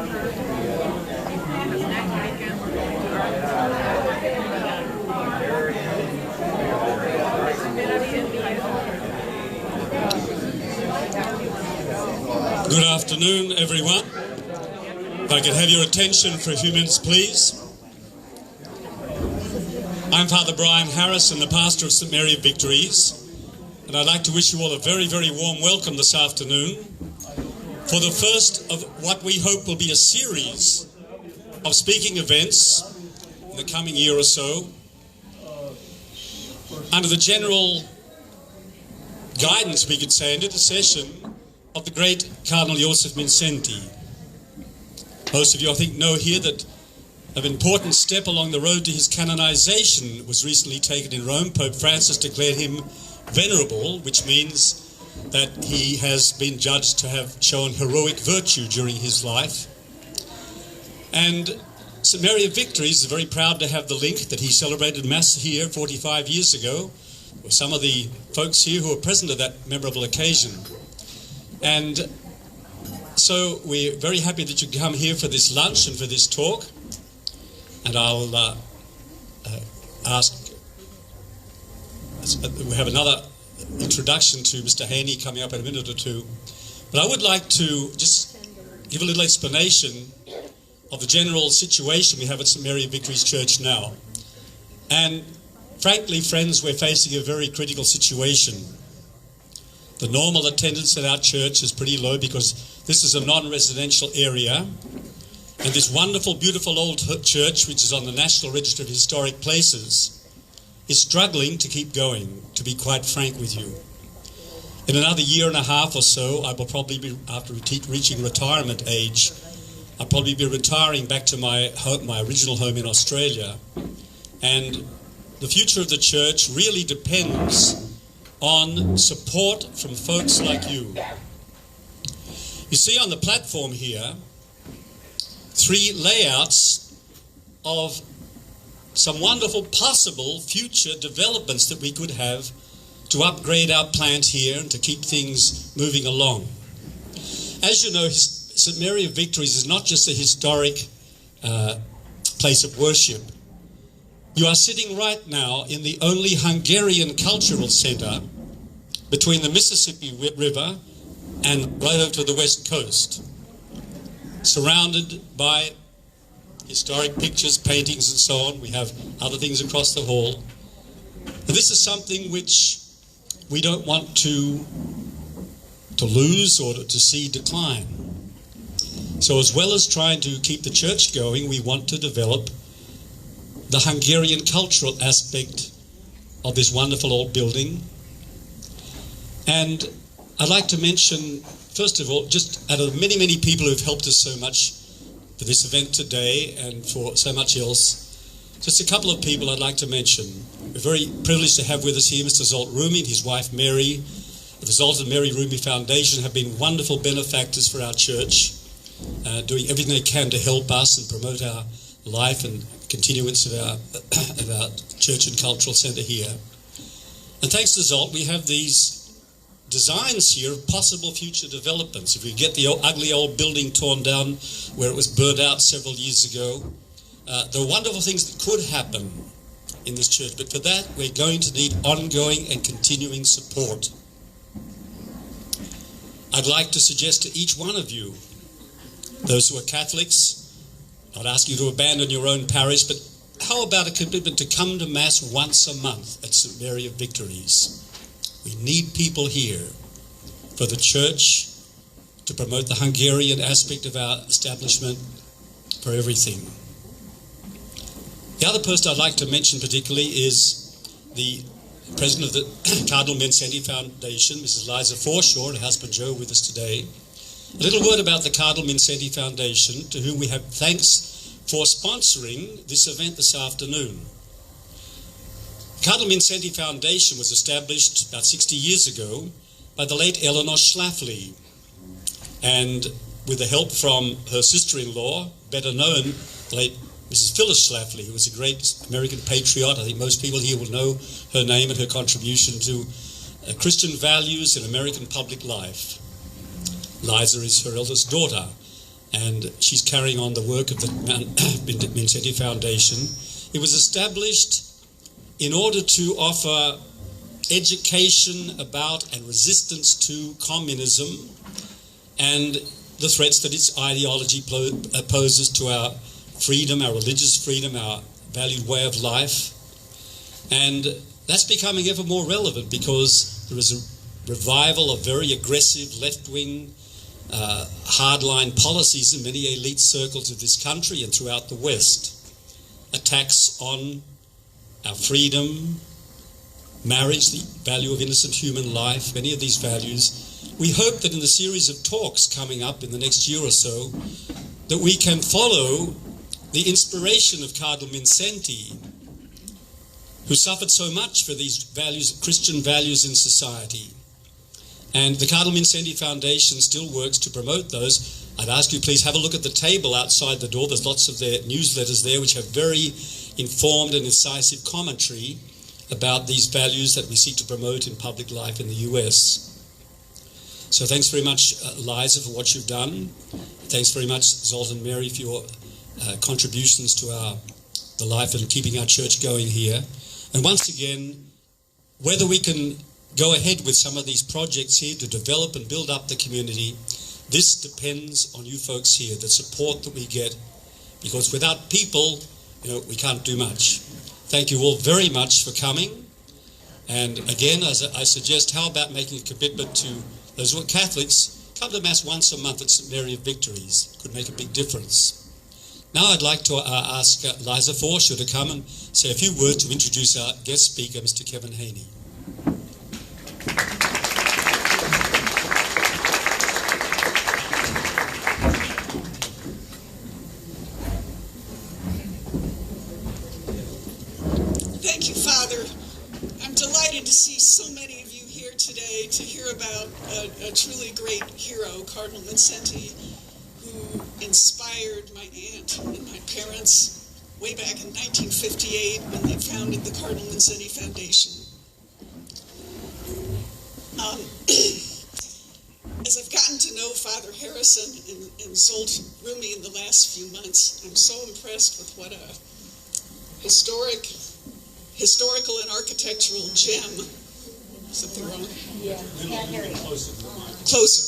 Good afternoon, everyone. If I could have your attention for a few minutes, please. I'm Father Brian Harrison, the pastor of St Mary of Victories, and I'd like to wish you all a very, very warm welcome this afternoon for the first of what we hope will be a series of speaking events in the coming year or so under the general guidance, we could say, and intercession of the great Cardinal Joszef Mindszenty. Most of you, I think, know here that an important step along the road to his canonization was recently taken in Rome. Pope Francis declared him venerable, which means that he has been judged to have shown heroic virtue during his life. And St Mary of Victories is very proud to have the link that he celebrated Mass here 45 years ago with some of the folks here who were present at that memorable occasion. And so we're very happy that you come here for this lunch and for this talk. And I'll ask, we have another introduction to Mr. Haney coming up in a minute or two. But I would like to just give a little explanation of the general situation we have at St Mary of Victories Church now. And frankly, friends, we're facing a very critical situation. The normal attendance at our church is pretty low because this is a non-residential area. And this wonderful, beautiful old church, which is on the National Register of Historic Places, is struggling to keep going, to be quite frank with you. In another year and a half or so, I will probably be, after reaching retirement age, I'll probably be retiring back to my home, my original home in Australia. And the future of the church really depends on support from folks like you. You see on the platform here 3 layouts of some wonderful possible future developments that we could have to upgrade our plant here and to keep things moving along. As you know, St Mary of Victories is not just a historic place of worship. You are sitting right now in the only Hungarian cultural centre between the Mississippi River and right over to the west coast, surrounded by historic pictures, paintings and so on. We have other things across the hall. And this is something which we don't want to lose or to see decline. So as well as trying to keep the church going, we want to develop the Hungarian cultural aspect of this wonderful old building. And I'd like to mention, first of all, just out of the many, many people who've helped us so much for this event today and for so much else, just a couple of people I'd like to mention. We're very privileged to have with us here Mr. Zolt Rumi and his wife Mary. The Zolt and Mary Rumi Foundation have been wonderful benefactors for our church, doing everything they can to help us and promote our life and continuance of our church and cultural centre here. And thanks to Zolt, we have these designs here of possible future developments. If we get the ugly old building torn down where it was burned out several years ago, there are wonderful things that could happen in this church, but for that we're going to need ongoing and continuing support. I'd like to suggest to each one of you, those who are Catholics, not asking you to abandon your own parish, but how about a commitment to come to Mass once a month at St Mary of Victories? We need people here for the church to promote the Hungarian aspect of our establishment, for everything. The other person I'd like to mention particularly is the president of the Cardinal Mindszenty Foundation, Mrs. Liza Forshaw, and her husband Joe with us today. A little word about the Cardinal Mindszenty Foundation, to whom we have thanks for sponsoring this event this afternoon. The Cardinal Mindszenty Foundation was established about 60 years ago by the late Eleanor Schlafly, and with the help from her sister-in-law, better known, the late Mrs. Phyllis Schlafly, who was a great American patriot. I think most people here will know her name and her contribution to Christian values in American public life. Liza is her eldest daughter. and she's carrying on the work of the Mindszenty Foundation. It was established in order to offer education about and resistance to communism and the threats that its ideology poses to our freedom, our religious freedom, our valued way of life. And that's becoming ever more relevant because there is a revival of very aggressive left-wing hardline policies in many elite circles of this country and throughout the West. Attacks on our freedom, marriage, the value of innocent human life, many of these values. We hope that in the series of talks coming up in the next year or so, that we can follow the inspiration of Cardinal Mindszenty, who suffered so much for these values, Christian values in society. And the Cardinal Mindszenty Foundation still works to promote those. I'd ask you please have a look at the table outside the door. There's lots of their newsletters there which have very informed and incisive commentary about these values that we seek to promote in public life in the US. So thanks very much, Liza, for what you've done. Thanks very much, Zoltan Mary, for your contributions to the life and keeping our church going here. And once again, whether we can go ahead with some of these projects here to develop and build up the community, this depends on you folks here, the support that we get, because without people, we can't do much. Thank you all very much for coming. And again, as I suggest, how about making a commitment to those who are Catholics, come to Mass once a month at St. Mary of Victories. Could make a big difference. Now I'd like to ask Liza Forshaw to come and say a few words to introduce our guest speaker, Mr. Kevin Haney. Thank you, Father. I'm delighted to see so many of you here today to hear about a truly great hero, Cardinal Mindszenty, who inspired my aunt and my parents way back in 1958 when they founded the Cardinal Mindszenty Foundation. As I've gotten to know Father Harrison and Zoltan Rumi in the last few months, I'm so impressed with what a historical and architectural gem. Something wrong? Yeah. Closer.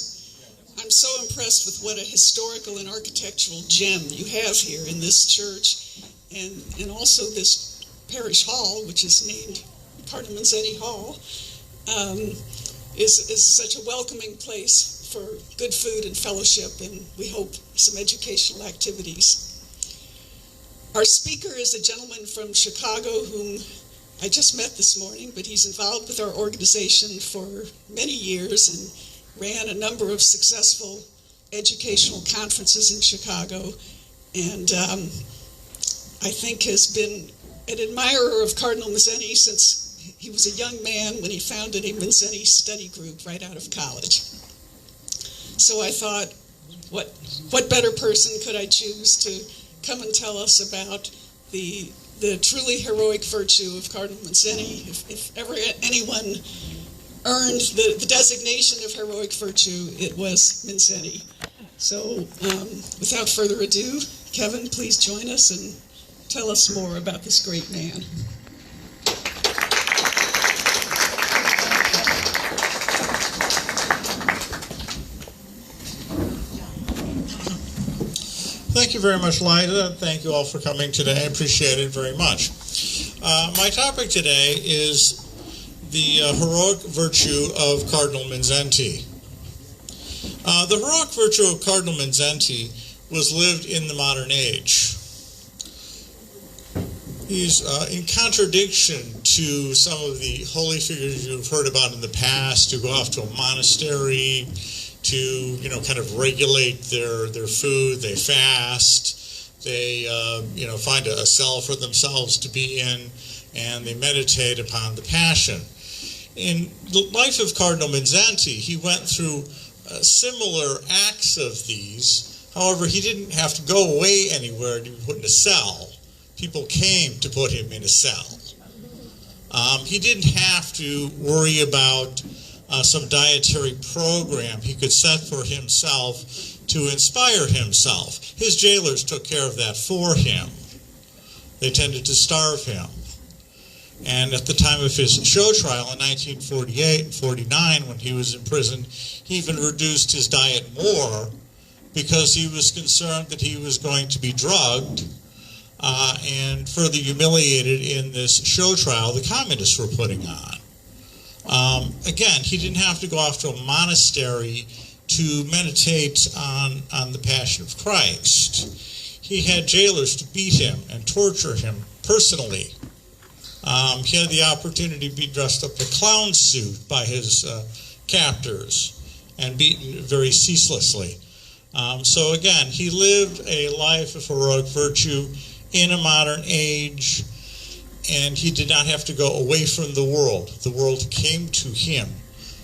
I'm so impressed with what a historical and architectural gem you have here in this church and also this parish hall, which is named Cardinal Mindszenty Hall, is such a welcoming place for good food and fellowship, and we hope some educational activities. Our speaker is a gentleman from Chicago whom I just met this morning, but he's involved with our organization for many years and ran a number of successful educational conferences in Chicago, and I think has been an admirer of Cardinal Mindszenty since he was a young man when he founded a Mindszenty study group right out of college. So I thought, what better person could I choose to come and tell us about the truly heroic virtue of Cardinal Mindszenty. If ever anyone earned the designation of heroic virtue, it was Mindszenty. So without further ado, Kevin, please join us and tell us more about this great man. Thank you very much, Liza. Thank you all for coming today. I appreciate it very much. My topic today is the heroic virtue of Cardinal Mindszenty. The heroic virtue of Cardinal Mindszenty was lived in the modern age. He's in contradiction to some of the holy figures you've heard about in the past who go off to a monastery to, kind of regulate their food. They fast. They, find a cell for themselves to be in, and they meditate upon the Passion. In the life of Cardinal Mindszenty, he went through similar acts of these. However, he didn't have to go away anywhere to be put in a cell. People came to put him in a cell. He didn't have to worry about some dietary program he could set for himself to inspire himself. His jailers took care of that for him. They tended to starve him. And at the time of his show trial in 1948 and 49, when he was in prison, he even reduced his diet more because he was concerned that he was going to be drugged and further humiliated in this show trial the communists were putting on. Again, he didn't have to go off to a monastery to meditate on the Passion of Christ. He had jailers to beat him and torture him personally. He had the opportunity to be dressed up in a clown suit by his captors and beaten very ceaselessly. So again, he lived a life of heroic virtue in a modern age, and he did not have to go away from the world. The world came to him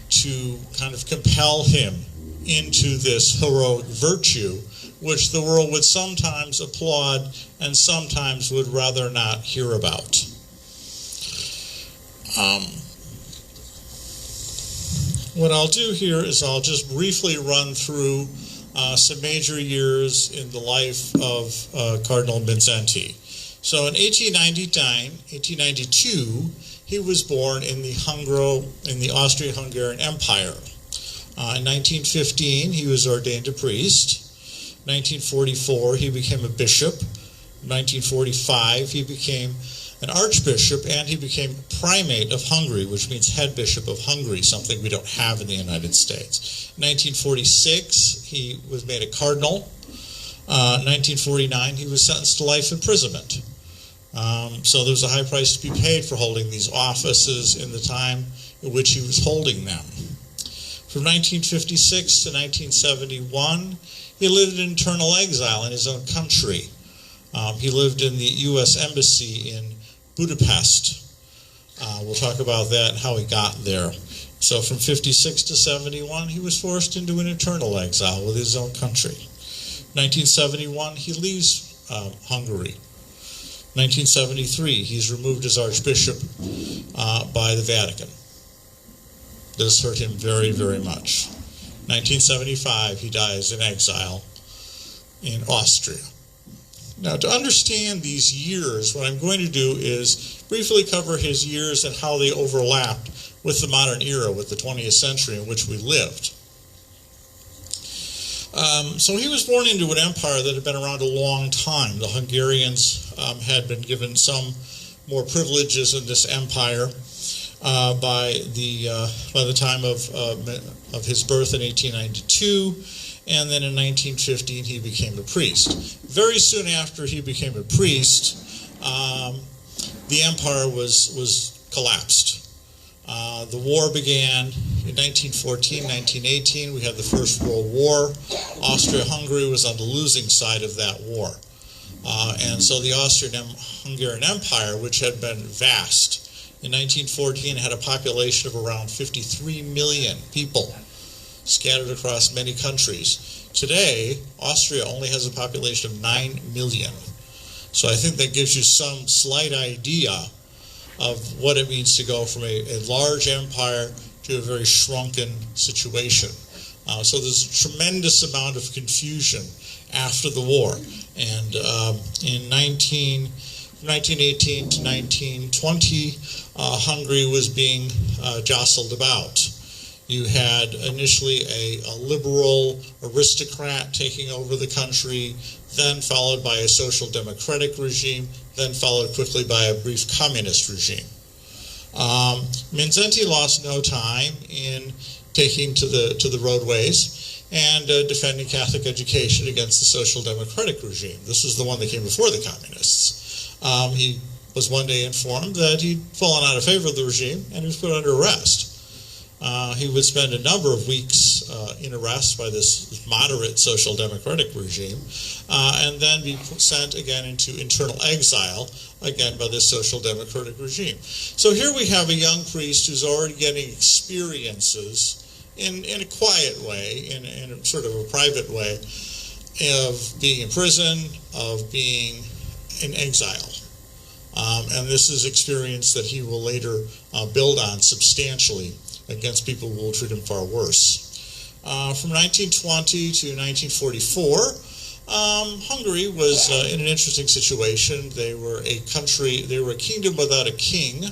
to kind of compel him into this heroic virtue, which the world would sometimes applaud and sometimes would rather not hear about. What I'll do here is I'll just briefly run through some major years in the life of Cardinal Mindszenty. So in 1892, he was born in the Austro-Hungarian Empire. In 1915, he was ordained a priest. 1944, he became a bishop. In 1945, he became an archbishop, and he became primate of Hungary, which means head bishop of Hungary, something we don't have in the United States. In 1946, he was made a cardinal. 1949, he was sentenced to life imprisonment. So there was a high price to be paid for holding these offices in the time in which he was holding them. From 1956 to 1971, he lived in internal exile in his own country. He lived in the U.S. Embassy in Budapest. We'll talk about that and how he got there. So from 56 to 71, he was forced into an internal exile with his own country. 1971, he leaves Hungary. 1973, he's removed as archbishop by the Vatican. This hurt him very, very much. 1975, he dies in exile in Austria. Now, to understand these years, what I'm going to do is briefly cover his years and how they overlapped with the modern era, with the 20th century in which we lived. So he was born into an empire that had been around a long time. The Hungarians had been given some more privileges in this empire by the time of his birth in 1892. And then in 1915, he became a priest. Very soon after he became a priest, the empire was collapsed. The war began in 1914, 1918. We had the First World War. Austria-Hungary was on the losing side of that war. And so the Austrian-Hungarian Empire, which had been vast, in 1914 had a population of around 53 million people, scattered across many countries. Today, Austria only has a population of 9 million. So I think that gives you some slight idea of what it means to go from a large empire to a very shrunken situation. So there's a tremendous amount of confusion after the war. And in 1918 to 1920, Hungary was being jostled about. You had initially a liberal aristocrat taking over the country, then followed by a social democratic regime, then followed quickly by a brief communist regime. Mindszenty lost no time in taking to the roadways and defending Catholic education against the social democratic regime. This was the one that came before the communists. He was one day informed that he'd fallen out of favor of the regime and he was put under arrest. He would spend a number of weeks in arrest by this moderate social democratic regime, and then be sent again into internal exile, again by this social democratic regime. So here we have a young priest who's already getting experiences in a quiet way, in a sort of a private way, of being in prison, of being in exile. And this is experience that he will later build on substantially against people who will treat him far worse. From 1920 to 1944, Hungary was in an interesting situation. They were a country, they were a kingdom without a king,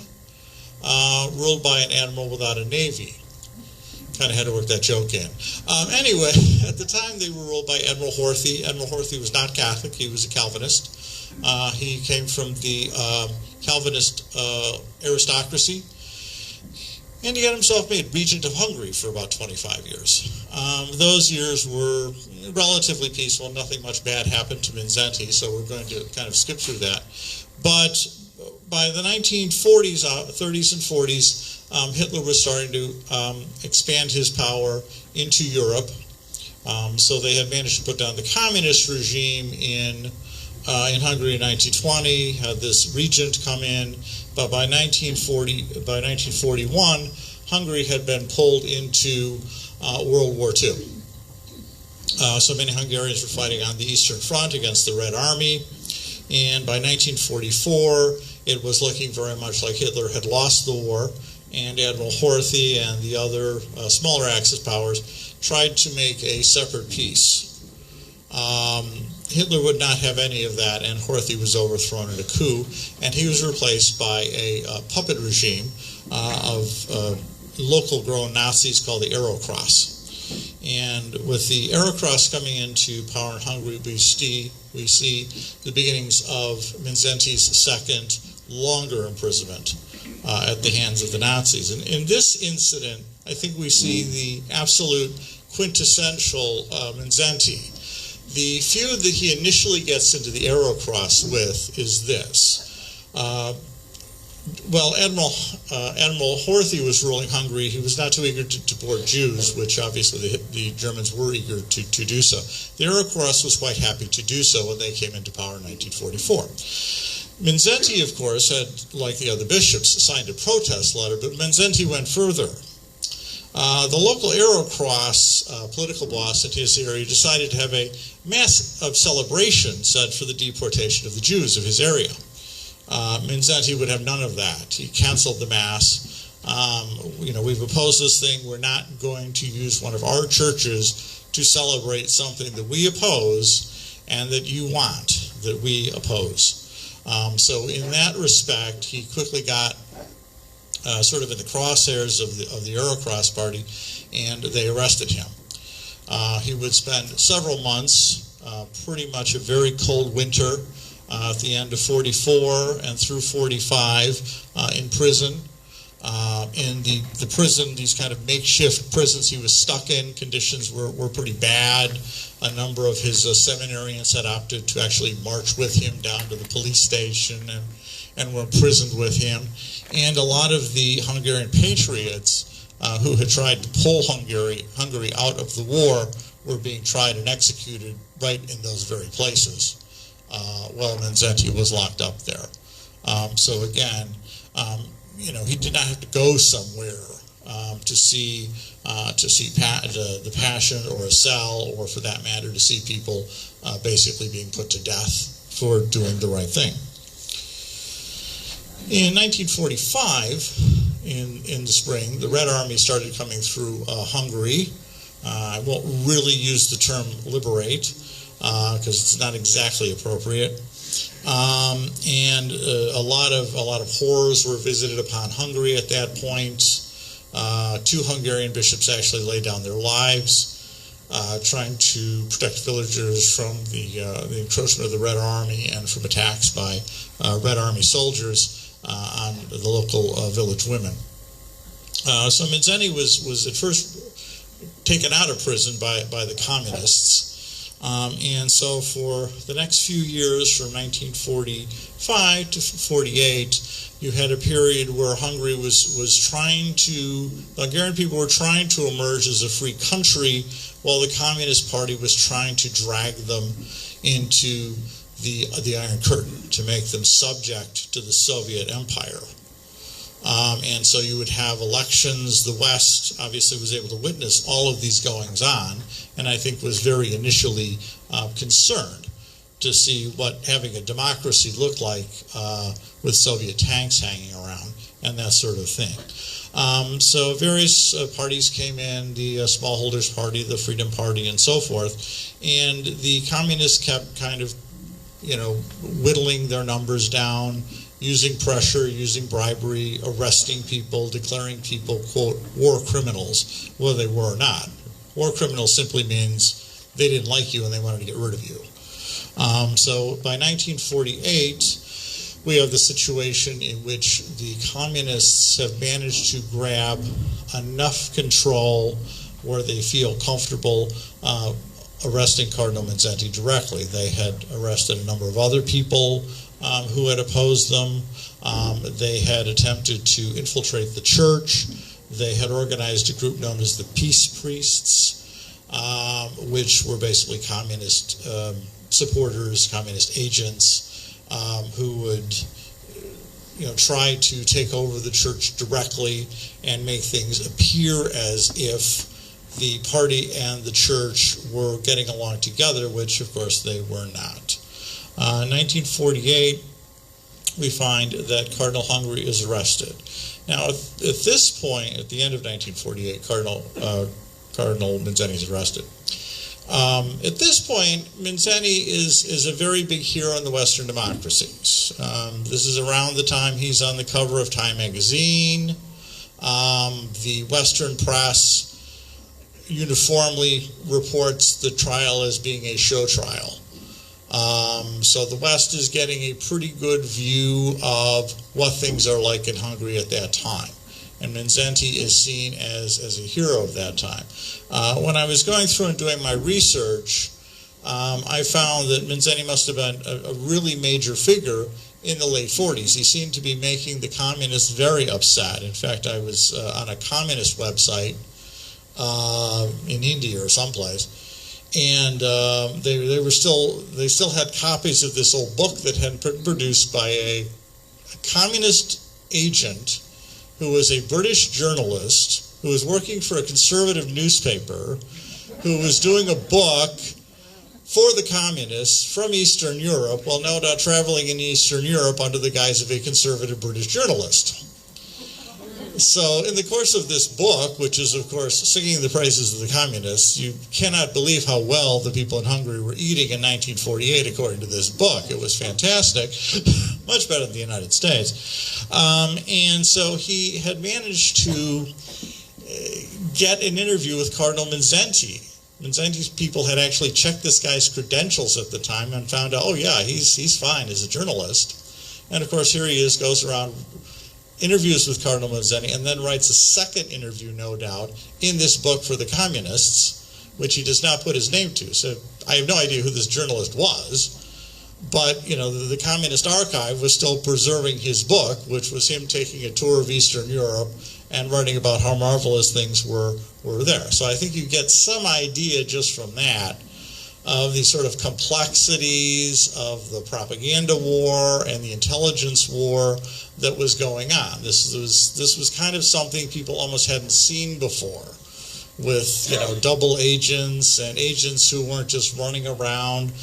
ruled by an admiral without a navy. Kind of had to work that joke in. Anyway, at the time they were ruled by Admiral Horthy. Admiral Horthy was not Catholic, he was a Calvinist. He came from the Calvinist aristocracy. And he got himself made regent of Hungary for about 25 years. Those years were relatively peaceful. Nothing much bad happened to Mindszenty, so we're going to kind of skip through that. But by the 1940s, 30s and 40s, Hitler was starting to expand his power into Europe. So they had managed to put down the communist regime in Hungary in 1920, had this regent come in, but by 1941, Hungary had been pulled into World War II. So many Hungarians were fighting on the Eastern Front against the Red Army, and by 1944, it was looking very much like Hitler had lost the war, and Admiral Horthy and the other smaller Axis powers tried to make a separate peace. Hitler would not have any of that, and Horthy was overthrown in a coup, and he was replaced by a puppet regime of local-grown Nazis called the Arrow-Cross. And with the Arrow-Cross coming into power in Hungary, we see the beginnings of Mindszenty's second, longer imprisonment at the hands of the Nazis. And in this incident, I think we see the absolute quintessential Mindszenty. The feud that he initially gets into the Arrow-Cross with is this. Admiral Horthy was ruling Hungary. He was not too eager to deport Jews, which obviously the Germans were eager to do so. The Arrow-Cross was quite happy to do so when they came into power in 1944. Mindszenty, of course, had, like the other bishops, signed a protest letter, but Mindszenty went further. The local Arrow-Cross political boss in his area decided to have a mass of celebration set for the deportation of the Jews of his area. Mindszenty would have none of that. He canceled the mass. We've opposed this thing. We're not going to use one of our churches to celebrate something that we oppose and that you want, that we oppose. So in that respect, he quickly got sort of in the crosshairs of the Arrow-Cross party, and they arrested him. He would spend several months, pretty much a very cold winter, at the end of 44 and through 45 in prison. In the prison, these kind of makeshift prisons he was stuck in, conditions were pretty bad. A number of his seminarians had opted to actually march with him down to the police station and were imprisoned with him. And a lot of the Hungarian patriots who had tried to pull Hungary out of the war were being tried and executed right in those very places. While Mindszenty was locked up there. So again, he did not have to go somewhere to see the Passion or a cell, or for that matter, to see people basically being put to death for doing the right thing. In 1945, in the spring, the Red Army started coming through Hungary. I won't really use the term liberate, because it's not exactly appropriate. And a lot of horrors were visited upon Hungary at that point. 2 Hungarian bishops actually laid down their lives trying to protect villagers from the encroachment of the Red Army and from attacks by Red Army soldiers on the local village women. So Mindszenty was at first taken out of prison by the communists. And so for the next few years, from 1945 to 48, you had a period where Hungary was trying to, Hungarian people were trying to emerge as a free country, while the Communist Party was trying to drag them into the Iron Curtain, to make them subject to the Soviet Empire. And so you would have elections. The West obviously was able to witness all of these goings on, and I think was very initially concerned to see what having a democracy looked like with Soviet tanks hanging around and that sort of thing. So various parties came in, the Smallholders Party, the Freedom Party, and so forth, and the communists kept kind of, whittling their numbers down, using pressure, using bribery, arresting people, declaring people, quote, war criminals, whether they were or not. War criminals simply means they didn't like you and they wanted to get rid of you. So by 1948, we have the situation in which the communists have managed to grab enough control where they feel comfortable arresting Cardinal Mindszenty directly. They had arrested a number of other people who had opposed them. They had attempted to infiltrate the church. They had organized a group known as the Peace Priests, which were basically communist supporters, communist agents, who would try to take over the church directly and make things appear as if the party and the church were getting along together, which of course they were not. In 1948, we find that Cardinal Hungary is arrested. Now, at this point, at the end of 1948, Cardinal Mindszenty is arrested. At this point, Mindszenty is a very big hero in the Western democracies. This is around the time he's on the cover of Time magazine. The Western press uniformly reports the trial as being a show trial. So the West is getting a pretty good view of what things are like in Hungary at that time. And Mindszenty is seen as a hero of that time. When I was going through and doing my research, I found that Mindszenty must have been a really major figure in the late 40s. He seemed to be making the communists very upset. In fact, I was on a communist website in India or someplace, and they still had copies of this old book that had been produced by a communist agent who was a British journalist who was working for a conservative newspaper, who was doing a book for the communists from Eastern Europe, while no doubt traveling in Eastern Europe under the guise of a conservative British journalist. So in the course of this book, which is of course singing the praises of the communists, you cannot believe how well the people in Hungary were eating in 1948 according to this book. It was fantastic, much better than the United States. And so he had managed to get an interview with Cardinal Mindszenty. Mindszenty's people had actually checked this guy's credentials at the time and found out, oh yeah, he's fine as a journalist. And of course here he is, goes around, interviews with Cardinal Mindszenty, and then writes a second interview, no doubt, in this book for the communists, which he does not put his name to. So I have no idea who this journalist was, but the Communist Archive was still preserving his book, which was him taking a tour of Eastern Europe and writing about how marvelous things were there. So I think you get some idea just from that of the sort of complexities of the propaganda war and the intelligence war that was going on. This was kind of something people almost hadn't seen before, with double agents and agents who weren't just running around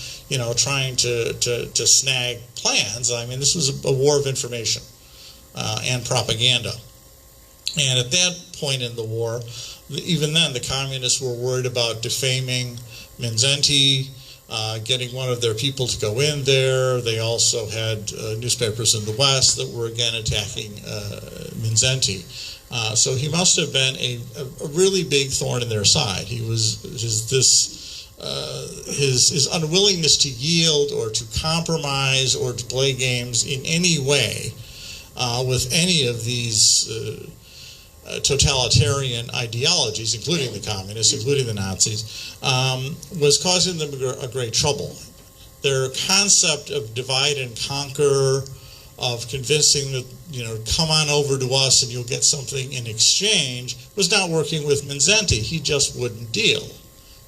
trying to snag plans. I mean, this was a war of information and propaganda. And at that point in the war, even then, the communists were worried about defaming Mindszenty, getting one of their people to go in there. They also had newspapers in the West that were again attacking Mindszenty. So he must have been a really big thorn in their side. He was his unwillingness to yield or to compromise or to play games in any way with any of these totalitarian ideologies, including the communists, including the Nazis, was causing them a great trouble. Their concept of divide and conquer, of convincing that, come on over to us and you'll get something in exchange, was not working with Mindszenty. He just wouldn't deal.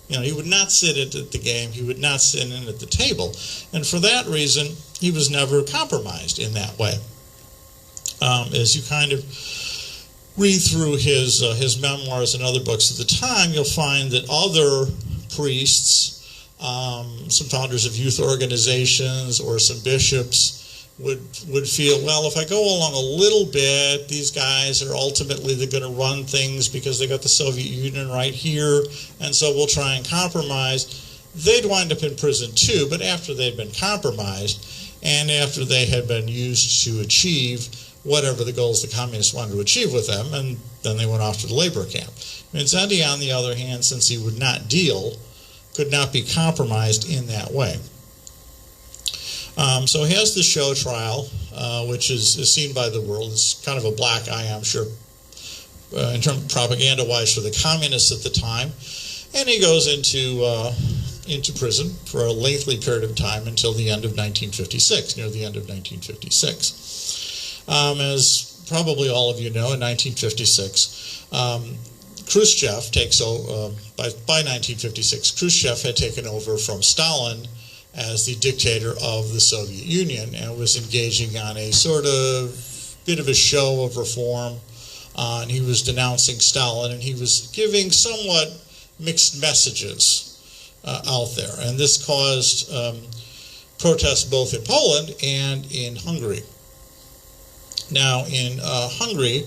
He would not sit at the game. He would not sit in at the table. And for that reason, he was never compromised in that way. As you kind of read through his memoirs and other books at the time, you'll find that other priests some founders of youth organizations or some bishops would feel, well, if I go along a little bit, these guys are ultimately they're going to run things because they got the Soviet Union right here, and so we'll try and compromise. They'd wind up in prison too, but after they'd been compromised and after they had been used to achieve whatever the goals the communists wanted to achieve with them, and then they went off to the labor camp. Mindszenty, on the other hand, since he would not deal, could not be compromised in that way. So he has the show trial, which is seen by the world. It's kind of a black eye, I'm sure, in terms of propaganda-wise for the communists at the time. And he goes into prison for a lengthy period of time until the end of 1956, near the end of 1956. As probably all of you know, in 1956, Khrushchev takes over. By 1956, Khrushchev had taken over from Stalin as the dictator of the Soviet Union and was engaging on a sort of bit of a show of reform. And he was denouncing Stalin, and he was giving somewhat mixed messages out there. And this caused protests both in Poland and in Hungary. Now, in Hungary,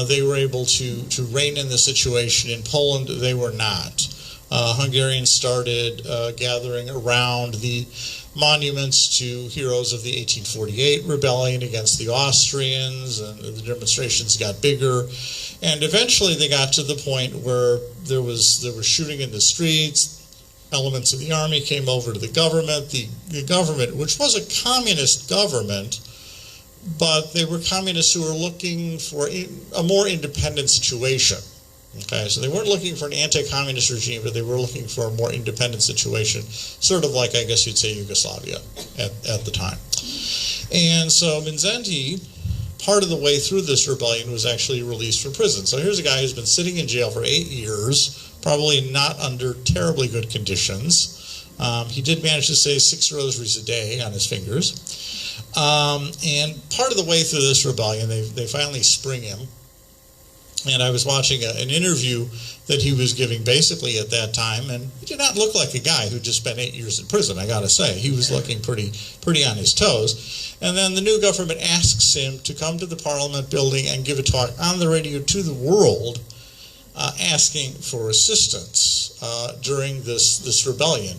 they were able to rein in the situation. In Poland, they were not. Hungarians started gathering around the monuments to heroes of the 1848 rebellion against the Austrians, and the demonstrations got bigger. And eventually they got to the point where there was shooting in the streets. Elements of the army came over to the government. The government, which was a communist government, but they were communists who were looking for a more independent situation. Okay, so they weren't looking for an anti-communist regime, but they were looking for a more independent situation, sort of like, I guess you'd say, Yugoslavia at the time. And so Mindszenty, part of the way through this rebellion, was actually released from prison. So here's a guy who's been sitting in jail for 8 years, probably not under terribly good conditions. He did manage to say 6 rosaries a day on his fingers. And part of the way through this rebellion, they finally spring him. And I was watching an interview that he was giving basically at that time, and he did not look like a guy who just spent 8 years in prison, I gotta say. He was looking pretty on his toes. And then the new government asks him to come to the Parliament building and give a talk on the radio to the world, asking for assistance during this rebellion.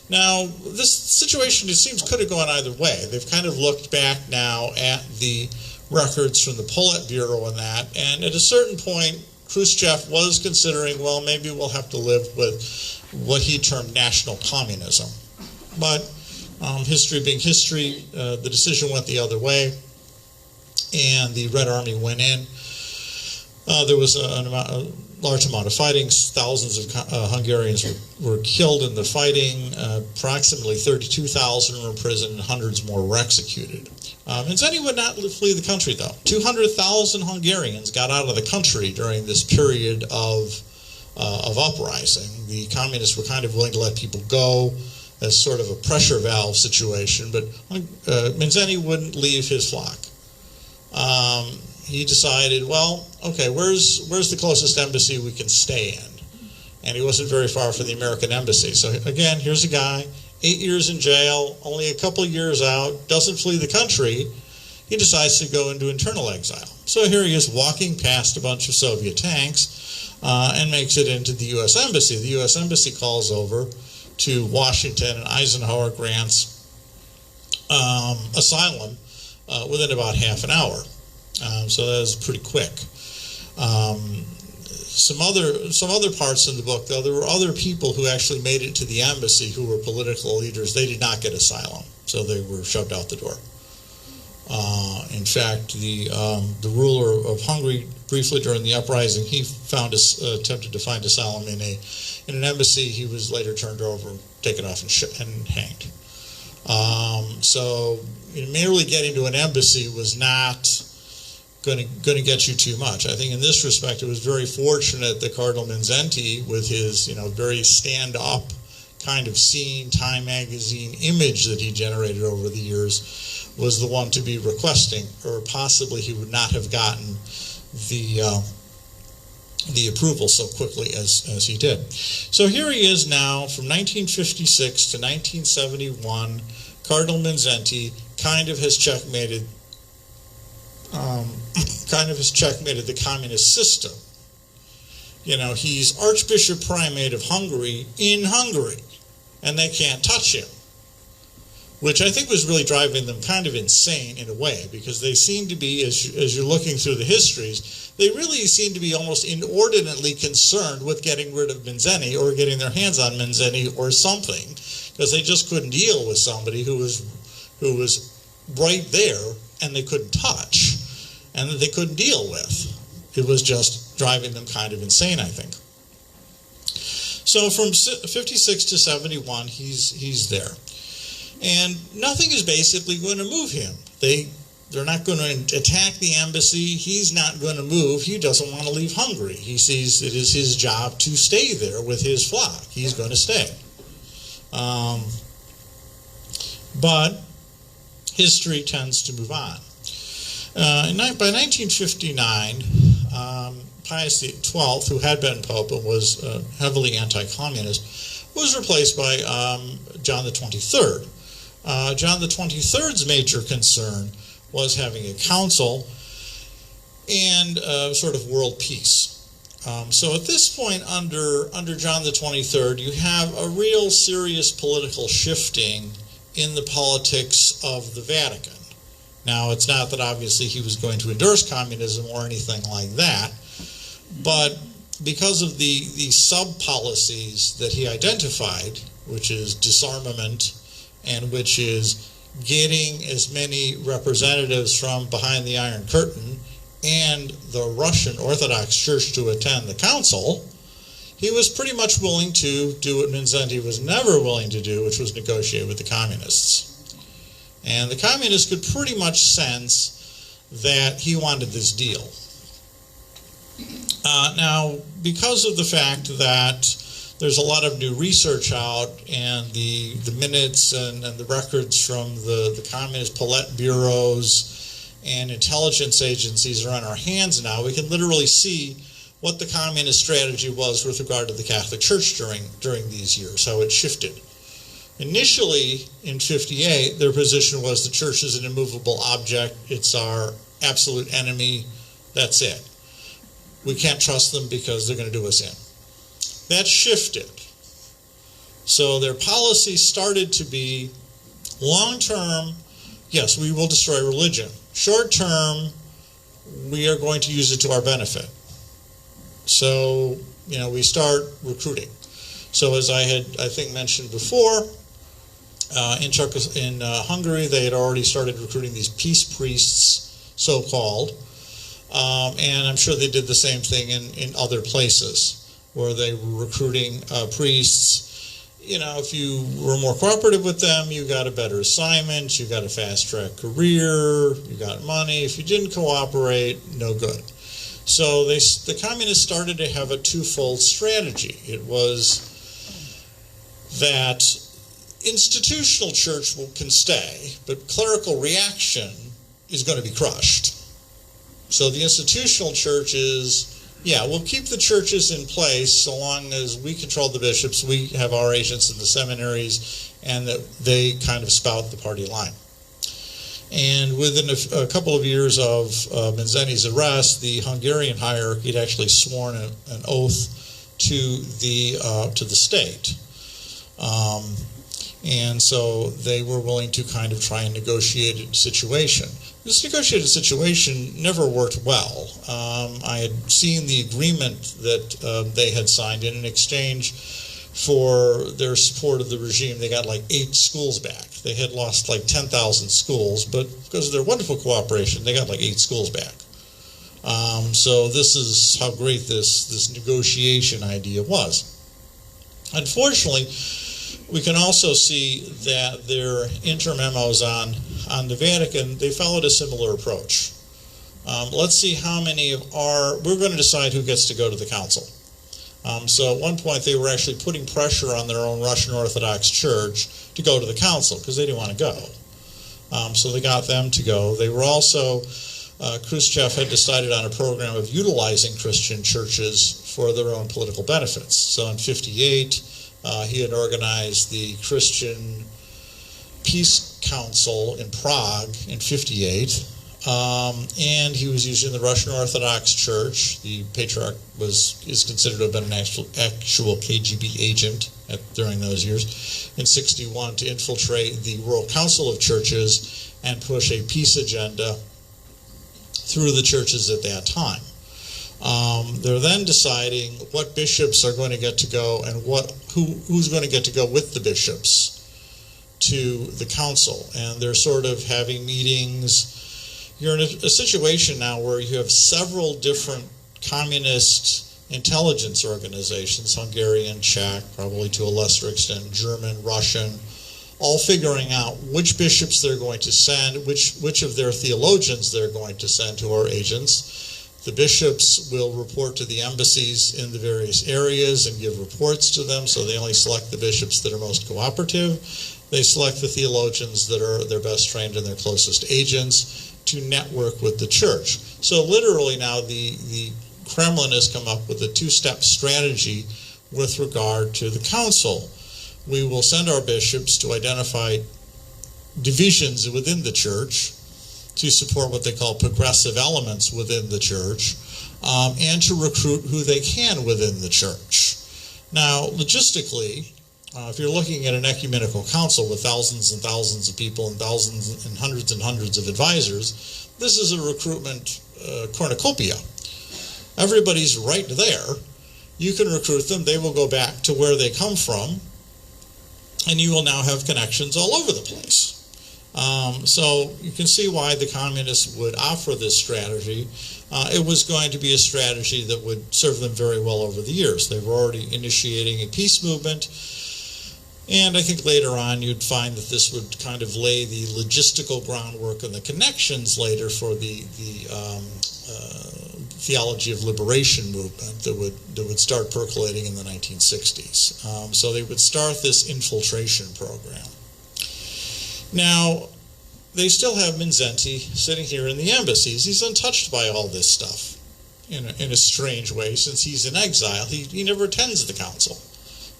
Now, this situation, it seems, could have gone either way. They've kind of looked back now at the records from the Politburo and that, and at a certain point, Khrushchev was considering, well, maybe we'll have to live with what he termed national communism. But history being history, the decision went the other way, and the Red Army went in. There was a large amount of fighting. Thousands of Hungarians were killed in the fighting. Approximately 32,000 were in prison, and hundreds more were executed. Mindszenty would not flee the country, though. 200,000 Hungarians got out of the country during this period of uprising. The communists were kind of willing to let people go as sort of a pressure valve situation, but Mindszenty wouldn't leave his flock. He decided, well, okay, where's the closest embassy we can stay in? And he wasn't very far from the American embassy. So again, here's a guy, 8 years in jail, only a couple of years out, doesn't flee the country. He decides to go into internal exile. So here he is walking past a bunch of Soviet tanks and makes it into the U.S. Embassy. The U.S. Embassy calls over to Washington, and Eisenhower grants asylum within about half an hour. So that was pretty quick. Some other parts in the book, though, there were other people who actually made it to the embassy who were political leaders. They did not get asylum, so they were shoved out the door. In fact, the ruler of Hungary, briefly during the uprising, he attempted to find asylum in an embassy. He was later turned over, taken off, and hanged. So merely getting to an embassy was not going to get you too much. I think in this respect, it was very fortunate that Cardinal Mindszenty, with his very stand-up kind of scene, Time magazine image that he generated over the years, was the one to be requesting, or possibly he would not have gotten the the approval so quickly as he did. So here he is now from 1956 to 1971. Cardinal Mindszenty kind of has checkmated the communist system. You know, he's Archbishop Primate of Hungary in Hungary, and they can't touch him, which I think was really driving them kind of insane in a way, because they seem to be, as you're looking through the histories, they really seem to be almost inordinately concerned with getting rid of Mindszenty or getting their hands on Mindszenty or something, because they just couldn't deal with somebody who was right there and they couldn't touch and that they couldn't deal with. It was just driving them kind of insane, I think. So from 56 to 71, he's there. And nothing is basically going to move him. They're not going to attack the embassy. He's not going to move. He doesn't want to leave Hungary. He sees it is his job to stay there with his flock. He's going to stay. But history tends to move on. By 1959, Pius XII, who had been Pope and was heavily anti-communist, was replaced by John the 23rd. John the 23rd's major concern was having a council and sort of world peace. So at this point, under John the 23rd, you have a real serious political shifting in the politics of the Vatican. Now, it's not that obviously he was going to endorse communism or anything like that, but because of the sub-policies that he identified, which is disarmament and which is getting as many representatives from behind the Iron Curtain and the Russian Orthodox Church to attend the council, he was pretty much willing to do what Mindszenty was never willing to do, which was negotiate with the communists. And the communists could pretty much sense that he wanted this deal. Now, because of the fact that there's a lot of new research out, and the minutes and the records from the communist Politburos and intelligence agencies are on our hands now, we can literally see what the communist strategy was with regard to the Catholic Church during these years, how it shifted. Initially, in 58, their position was the church is an immovable object. It's our absolute enemy. That's it. We can't trust them because they're going to do us in. That shifted. So their policy started to be long-term, yes, we will destroy religion. Short-term, we are going to use it to our benefit. So, we start recruiting. So as I had, I think, mentioned before, in Hungary, they had already started recruiting these peace priests, so-called, and I'm sure they did the same thing in other places, where they were recruiting priests. If you were more cooperative with them, you got a better assignment, you got a fast-track career, you got money. If you didn't cooperate, no good. So the communists started to have a twofold strategy. It was that institutional church can stay, but clerical reaction is going to be crushed. So the institutional church is, we'll keep the churches in place so long as we control the bishops, we have our agents in the seminaries, and that they kind of spout the party line. And within a couple of years of Mindszenty's arrest, the Hungarian hierarchy had actually sworn an oath to the state. And so they were willing to kind of try and negotiate a situation. This negotiated situation never worked well. I had seen the agreement that they had signed, and in exchange for their support of the regime, they got like 8 schools back. They had lost like 10,000 schools, but because of their wonderful cooperation, they got like 8 schools back. So this is how great this negotiation idea was. Unfortunately, we can also see that their inter-memos on the Vatican, they followed a similar approach. Let's see how many we're going to decide who gets to go to the council. So at one point they were actually putting pressure on their own Russian Orthodox Church to go to the council because they didn't want to go. So they got them to go. They were also Khrushchev had decided on a program of utilizing Christian churches for their own political benefits. So in 1958, he had organized the Christian Peace Council in Prague in 1958, and he was using the Russian Orthodox Church. The patriarch is considered to have been an actual KGB agent during those years, in 1961, to infiltrate the World Council of Churches and push a peace agenda through the churches at that time. They're then deciding what bishops are going to get to go and who's going to get to go with the bishops to the council. And they're sort of having meetings. You're in a situation now where you have several different communist intelligence organizations, Hungarian, Czech, probably to a lesser extent German, Russian, all figuring out which bishops they're going to send, which of their theologians they're going to send to our agents. The bishops will report to the embassies in the various areas and give reports to them, so they only select the bishops that are most cooperative. They select the theologians that are their best trained and their closest agents to network with the church. So literally now the Kremlin has come up with a two-step strategy with regard to the council. We will send our bishops to identify divisions within the church, to support what they call progressive elements within the church, and to recruit who they can within the church. Now, logistically, if you're looking at an ecumenical council with thousands and thousands of people and thousands and hundreds of advisors, this is a recruitment cornucopia. Everybody's right there. You can recruit them. They will go back to where they come from, and you will now have connections all over the place. So you can see why the communists would offer this strategy. It was going to be a strategy that would serve them very well over the years. They were already initiating a peace movement, and I think later on you'd find that this would kind of lay the logistical groundwork and the connections later for the theology of liberation movement that would start percolating in the 1960s. So they would start this infiltration program. Now, they still have Mindszenty sitting here in the embassies. He's untouched by all this stuff in a strange way. Since he's in exile, he never attends the council.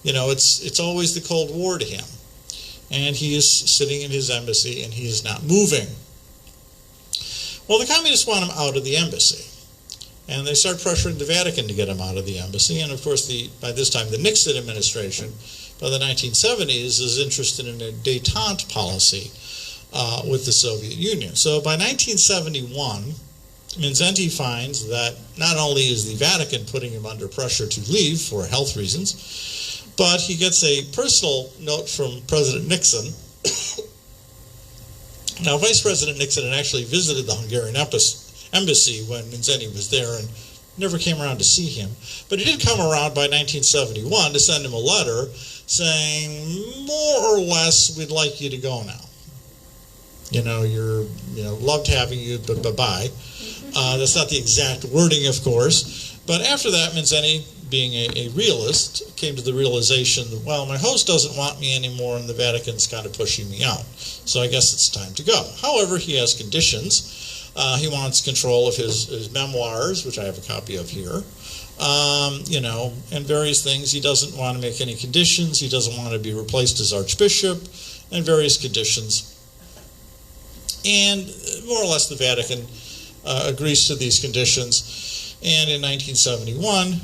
You know, it's always the Cold War to him. And he is sitting in his embassy, and he is not moving. Well, the communists want him out of the embassy. And they start pressuring the Vatican to get him out of the embassy. And, of course, by this time, the Nixon administration, by the 1970s, is interested in a détente policy with the Soviet Union. So by 1971, Mindszenty finds that not only is the Vatican putting him under pressure to leave for health reasons, but he gets a personal note from President Nixon. Now, Vice President Nixon had actually visited the Hungarian embassy when Mindszenty was there and never came around to see him. But he did come around by 1971 to send him a letter saying, more or less, we'd like you to go now. Loved having you, but bye-bye. That's not the exact wording, of course. But after that, Mindszenty, being a realist, came to the realization that, well, my host doesn't want me anymore and the Vatican's kind of pushing me out. So I guess it's time to go. However, he has conditions. He wants control of his memoirs, which I have a copy of here, and various things. He doesn't want to make any conditions. He doesn't want to be replaced as archbishop, and various conditions. And more or less the Vatican agrees to these conditions. And in 1971,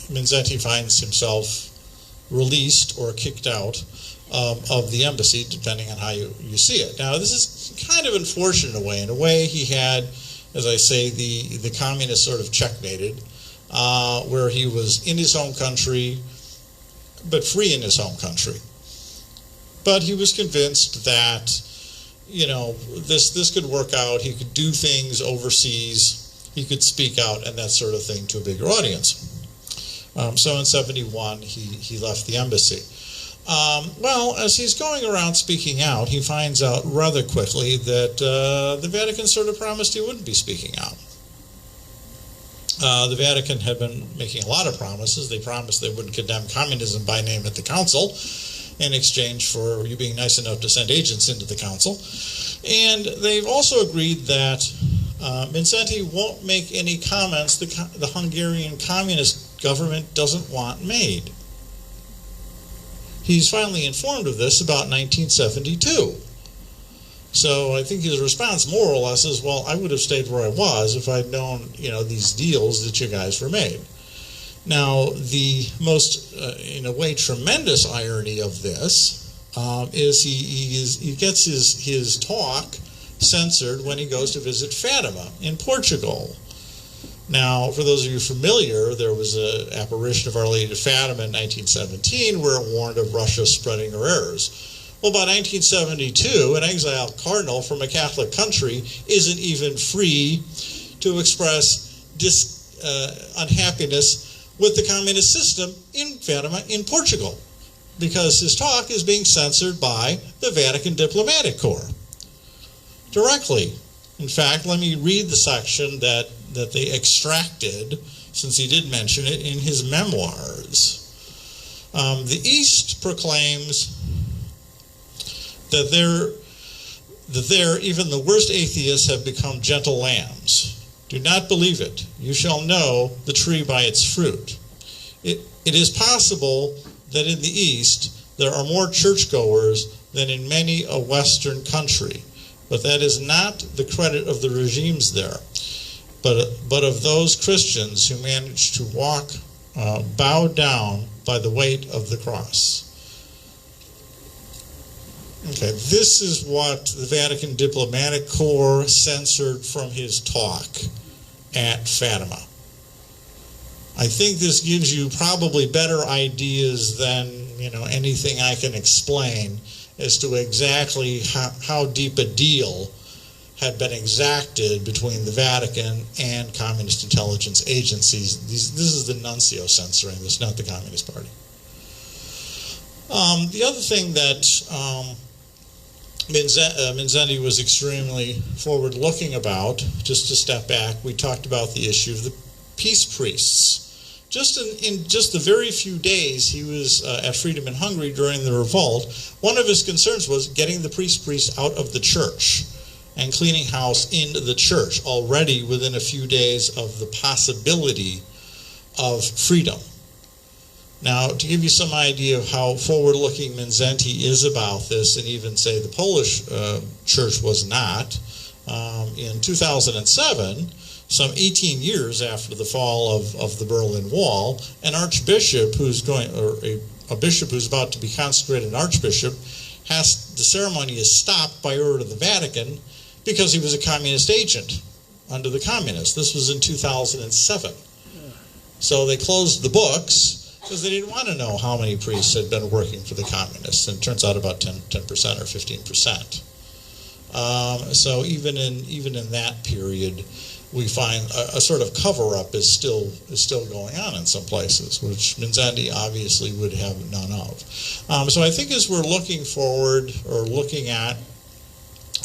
Mindszenty finds himself released or kicked out of the embassy, depending on how you see it. Now, this is kind of unfortunate in a way. In a way, he had, as I say, the communists sort of checkmated, where he was in his home country, but free in his home country. But he was convinced that, this could work out. He could do things overseas. He could speak out and that sort of thing to a bigger audience. So in 1971, he left the embassy. Well, as he's going around speaking out, he finds out rather quickly that the Vatican sort of promised he wouldn't be speaking out. The Vatican had been making a lot of promises. They promised they wouldn't condemn communism by name at the council. in exchange for you being nice enough to send agents into the council. And they've also agreed that Mindszenty won't make any comments the Hungarian communist government doesn't want made. He's finally informed of this about 1972. So I think his response more or less is, well, I would have stayed where I was if I'd known, these deals that you guys were made. Now, the most, in a way, tremendous irony of this is he gets his talk censored when he goes to visit Fatima in Portugal. Now, for those of you familiar, there was an apparition of Our Lady of Fatima in 1917 where it warned of Russia spreading her errors. Well, by 1972, an exiled cardinal from a Catholic country isn't even free to express unhappiness with the communist system in Fatima in Portugal, because his talk is being censored by the Vatican Diplomatic Corps directly. In fact, let me read the section that they extracted, since he did mention it, in his memoirs. The East proclaims that there even the worst atheists have become gentle lambs. Do not believe it. You shall know the tree by its fruit. It is possible that in the East there are more churchgoers than in many a Western country, but that is not the credit of the regimes there, but of those Christians who manage to walk bowed down by the weight of the cross. Okay, this is what the Vatican Diplomatic Corps censored from his talk at Fatima. I think this gives you probably better ideas than anything I can explain as to exactly how deep a deal had been exacted between the Vatican and communist intelligence agencies. This is the nuncio censoring this, not the Communist Party. The other thing that Mindszenty was extremely forward-looking about, just to step back, we talked about the issue of the peace priests. Just in the very few days he was at Freedom in Hungary during the revolt, one of his concerns was getting the priests out of the church and cleaning house in the church already within a few days of the possibility of freedom. Now, to give you some idea of how forward-looking Mindszenty is about this, and even say the Polish church was not, in 2007, some 18 years after the fall of the Berlin Wall, an archbishop a bishop who's about to be consecrated an archbishop, the ceremony is stopped by order of the Vatican because he was a communist agent under the communists. This was in 2007. So they closed the books because they didn't want to know how many priests had been working for the communists, and it turns out about 10% or 15%. So even in that period, we find a sort of cover-up is still going on in some places, which Mindszenty obviously would have none of. So I think as we're looking forward, or looking at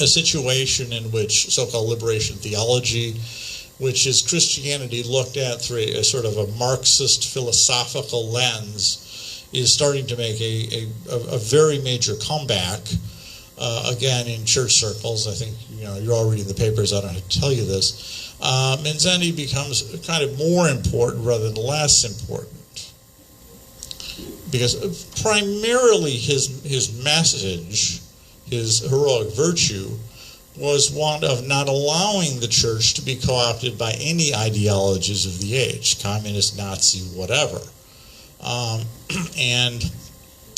a situation in which so-called liberation theology, which is Christianity looked at through a sort of a Marxist philosophical lens, is starting to make a very major comeback, again, in church circles. I think you're all reading the papers, I don't have to tell you this. Mindszenty becomes kind of more important rather than less important, because primarily his message, his heroic virtue, was one of not allowing the church to be co-opted by any ideologies of the age, communist, Nazi, whatever. And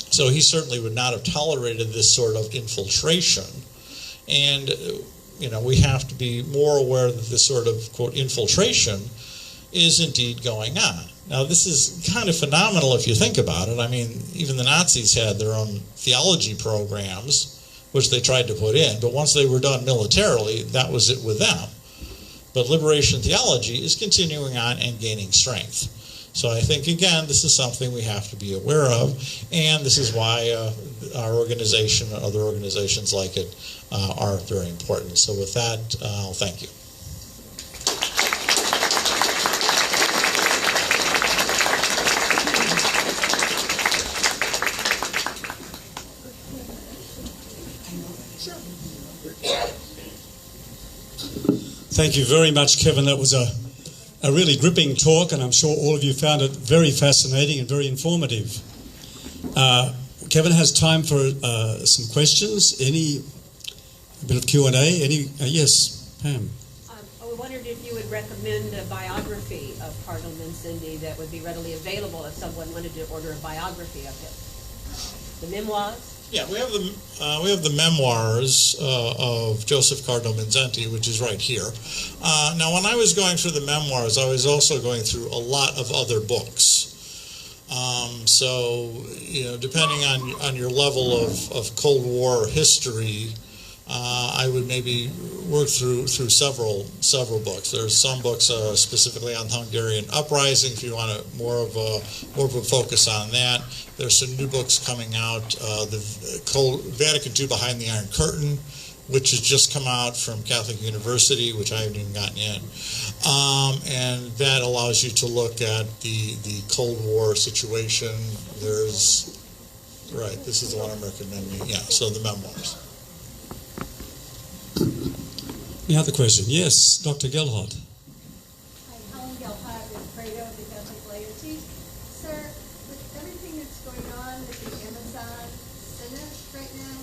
so he certainly would not have tolerated this sort of infiltration. And, we have to be more aware that this sort of, quote, infiltration is indeed going on. Now, this is kind of phenomenal if you think about it. I mean, even the Nazis had their own theology programs, which they tried to put in, but once they were done militarily, that was it with them. But liberation theology is continuing on and gaining strength. So I think, again, this is something we have to be aware of, and this is why our organization and other organizations like it are very important. So with that, I'll thank you. Sure. Thank you very much, Kevin. That was a really gripping talk, and I'm sure all of you found it very fascinating and very informative. Kevin has time for some questions. A bit of Q&A? Yes, Pam. I wondered if you would recommend a biography of Cardinal Mindszenty that would be readily available if someone wanted to order a biography of him. The memoirs? Yeah, we have the memoirs of Joszef Cardinal Mindszenty, which is right here. Now, when I was going through the memoirs, I was also going through a lot of other books. So, depending on your level of Cold War history, I would maybe work through several books. There's some books specifically on the Hungarian uprising. If you want more of a focus on that, there's some new books coming out. The Vatican II Behind the Iron Curtain, which has just come out from Catholic University, which I haven't even gotten in, and that allows you to look at the Cold War situation. This is the one I'm recommending. Yeah, so the memoirs. Any other question? Yes, Dr. Gelhardt. Hi, Helen Gelhardt with Credo of the Catholic Laity. Sir, with everything that's going on with the Amazon Synod right now,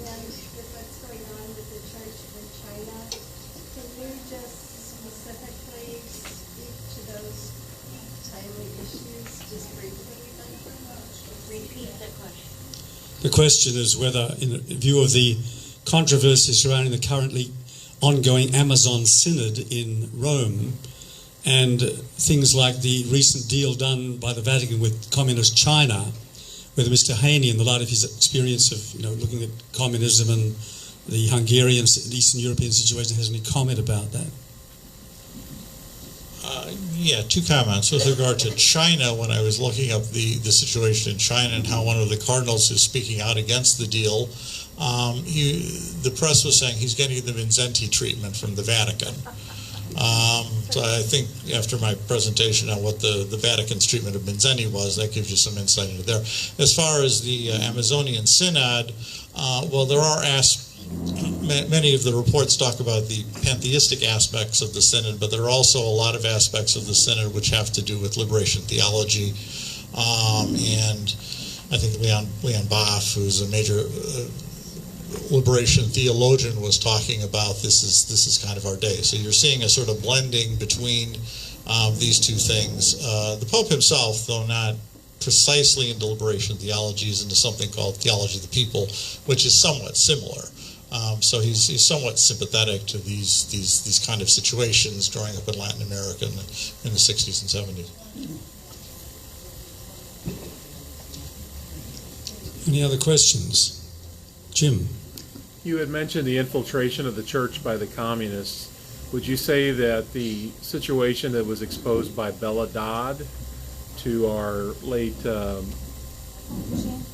and with what's going on with the church in China, can you just specifically speak to those timely issues, just briefly? Repeat the question. The question is whether, in view of the controversy surrounding the currently ongoing Amazon Synod in Rome and things like the recent deal done by the Vatican with communist China, whether Mr. Haney, in the light of his experience of looking at communism and the Hungarian and Eastern European situation, has any comment about that? Yeah, two comments. With regard to China, when I was looking up the situation in China and how one of the cardinals is speaking out against the deal, the press was saying he's getting the Mindszenty treatment from the Vatican. So I think after my presentation on what the Vatican's treatment of Mindszenty was, that gives you some insight into there. As far as the Amazonian Synod, well, there are many of the reports talk about the pantheistic aspects of the Synod, but there are also a lot of aspects of the Synod which have to do with liberation theology. And I think Leon Baff, who's a major liberation theologian, was talking about this is kind of our day. So you're seeing a sort of blending between these two things. The Pope himself, though not precisely into liberation theology, is into something called theology of the people, which is somewhat similar. So he's somewhat sympathetic to these kind of situations growing up in Latin America in the 60s and 70s. Any other questions? Jim? You had mentioned the infiltration of the church by the communists. Would you say that the situation that was exposed by Bella Dodd to our late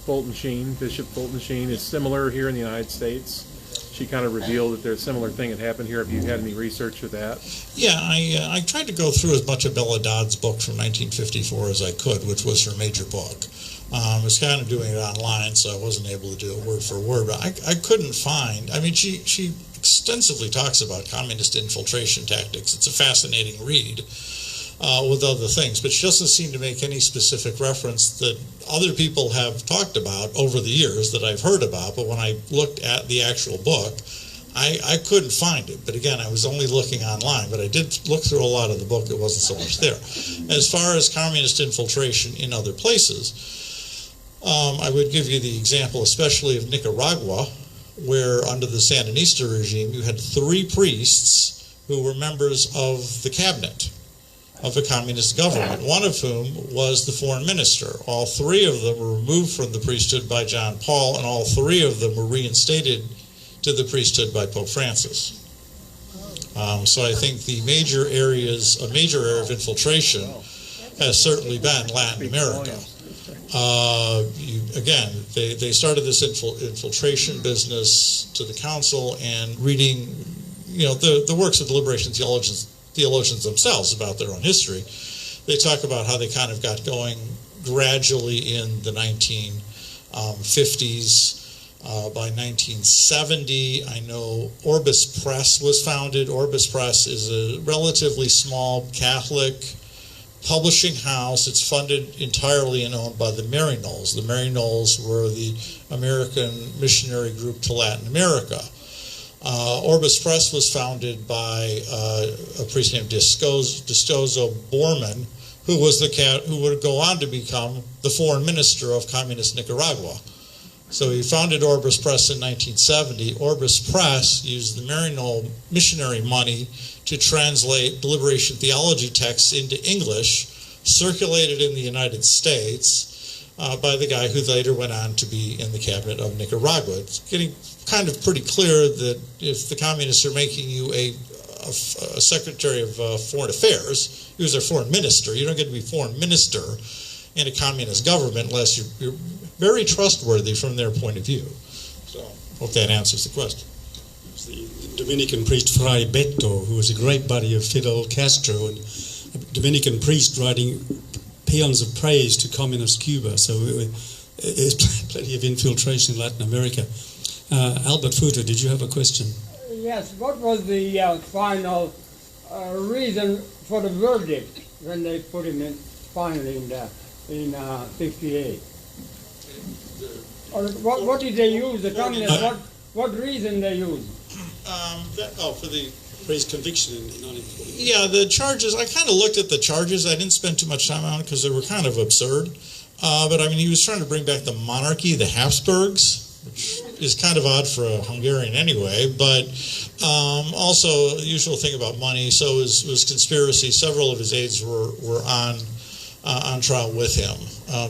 Fulton Sheen, Bishop Fulton Sheen, is similar here in the United States? She kind of revealed that there's a similar thing that happened here. Have you had any research with that? Yeah, I tried to go through as much of Bella Dodd's book from 1954 as I could, which was her major book. I was kind of doing it online, so I wasn't able to do it word for word, but I couldn't find. I mean, she extensively talks about communist infiltration tactics. It's a fascinating read with other things, but she doesn't seem to make any specific reference that other people have talked about over the years that I've heard about, but when I looked at the actual book, I couldn't find it. But again, I was only looking online, but I did look through a lot of the book. It wasn't so much there. As far as communist infiltration in other places, I would give you the example especially of Nicaragua, where under the Sandinista regime you had 3 priests who were members of the cabinet of a communist government, one of whom was the foreign minister. All 3 of them were removed from the priesthood by John Paul, and all 3 of them were reinstated to the priesthood by Pope Francis. So I think a major area of infiltration has certainly been Latin America. They started this infiltration business to the council, and reading, the works of the liberation theologians themselves about their own history, they talk about how they kind of got going gradually in the 1950s, By 1970, I know Orbis Press was founded. Orbis Press is a relatively small Catholic publishing house. It's funded entirely and owned by the Maryknolls. The Maryknolls were the American missionary group to Latin America. Orbis Press was founded by a priest named Dioscoso Borman, who would go on to become the foreign minister of communist Nicaragua. So he founded Orbis Press in 1970. Orbis Press used the Maryknoll missionary money to translate liberation theology texts into English, circulated in the United States by the guy who later went on to be in the cabinet of Nicaragua. It's getting kind of pretty clear that if the communists are making you a secretary of foreign affairs, he was their foreign minister. You don't get to be foreign minister in a communist government unless you're very trustworthy from their point of view. So, hope that answers the question. It's the Dominican priest Fray Beto, who was a great buddy of Fidel Castro, and a Dominican priest writing paeans of praise to communist Cuba. So there's plenty of infiltration in Latin America. Albert Futer, did you have a question? Yes. What was the final reason for the verdict when they put him in finally in 68? Or what did they use? The communists. What reason they used? For his conviction in 1940. Yeah, the charges. I kind of looked at the charges. I didn't spend too much time on it because they were kind of absurd. But I mean, he was trying to bring back the monarchy, the Habsburgs, which is kind of odd for a Hungarian anyway. But also, the usual thing about money. So was conspiracy. Several of his aides were on trial with him.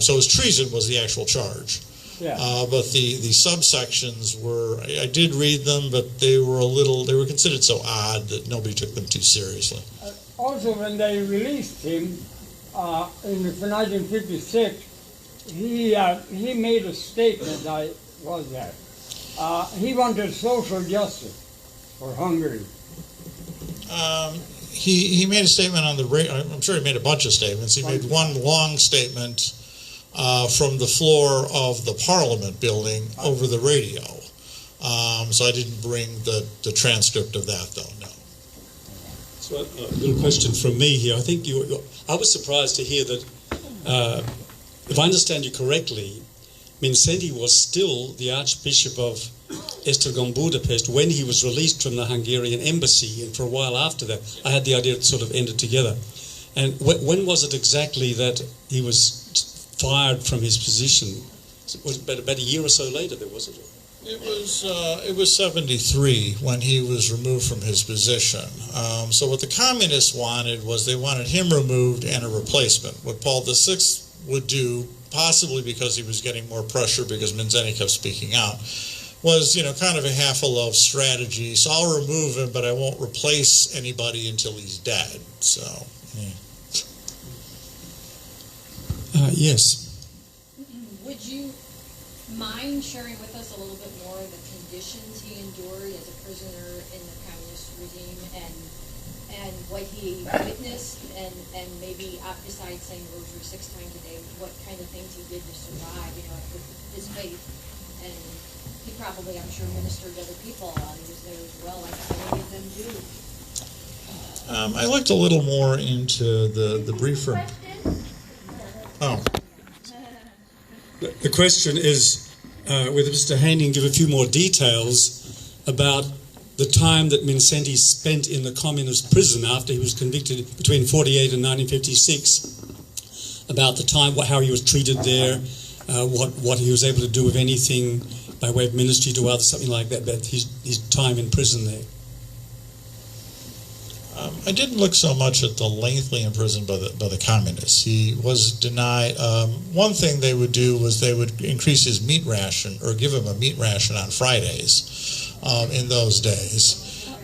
So his treason was the actual charge. Yeah. But the subsections were, I did read them, but they were considered so odd that nobody took them too seriously. Also, when they released him in 1956, he made a statement. I was there. He wanted social justice for Hungary. He made a statement on the radio. I'm sure he made a bunch of statements. He made one long statement from the floor of the Parliament building over the radio. So I didn't bring the transcript of that, though, no. So a little question from me here. I think I was surprised to hear that, if I understand you correctly, Mindszenty was still the Archbishop of Esztergom, Budapest, when he was released from the Hungarian embassy, and for a while after that, I had the idea it sort of ended together. And when was it exactly that he was fired from his position? Was it about a year or so later? There was it. It was 73 when he was removed from his position. So what the communists wanted was they wanted him removed and a replacement. What Paul VI would do, possibly because he was getting more pressure because Mindszenty kept speaking out, was kind of a half-a-love strategy. So I'll remove him, but I won't replace anybody until he's dead. So. Yeah. Yes. Would you mind sharing with us a little bit more of the conditions he endured as a prisoner in the communist regime and what he witnessed and maybe besides saying the rosary 6 times a day, what kind of things he did to survive, with his faith? And he probably, I'm sure, ministered to other people while he was there as well, like many of them do. I looked a little more into the briefer. Oh. The question is whether Mr. Haney can give a few more details about the time that Mindszenty spent in the communist prison after he was convicted between 48 and 1956, about the time, how he was treated there, what he was able to do, if anything, by way of ministry to others, something like that, about his time in prison there. I didn't look so much at the lengthly imprisoned by the communists. He was denied. One thing they would do was they would increase his meat ration or give him a meat ration on Fridays in those days,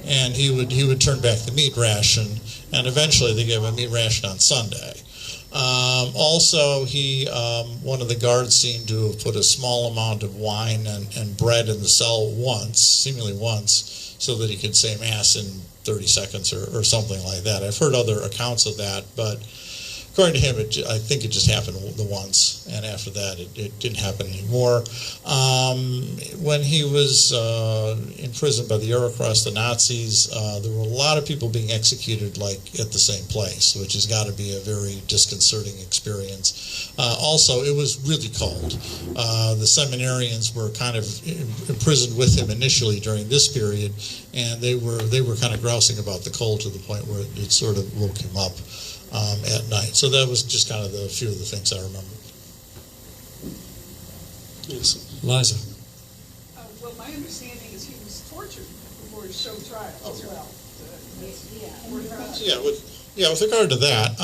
and he would turn back the meat ration, and eventually they gave him a meat ration on Sunday. Also, one of the guards seemed to have put a small amount of wine and bread in the cell seemingly once, so that he could say Mass in 30 seconds or something like that. I've heard other accounts of that, but according to him, I think it just happened the once, and after that, it didn't happen anymore. When he was imprisoned by the Euro Cross, the Nazis, there were a lot of people being executed like at the same place, which has got to be a very disconcerting experience. Also, it was really cold. The seminarians were kind of imprisoned with him initially during this period, and they were kind of grousing about the cold to the point where it sort of woke him up at night. So that was just kind of a few of the things I remember. Yes, Liza. Well, my understanding is he was tortured before his show trial as well. With regard to that,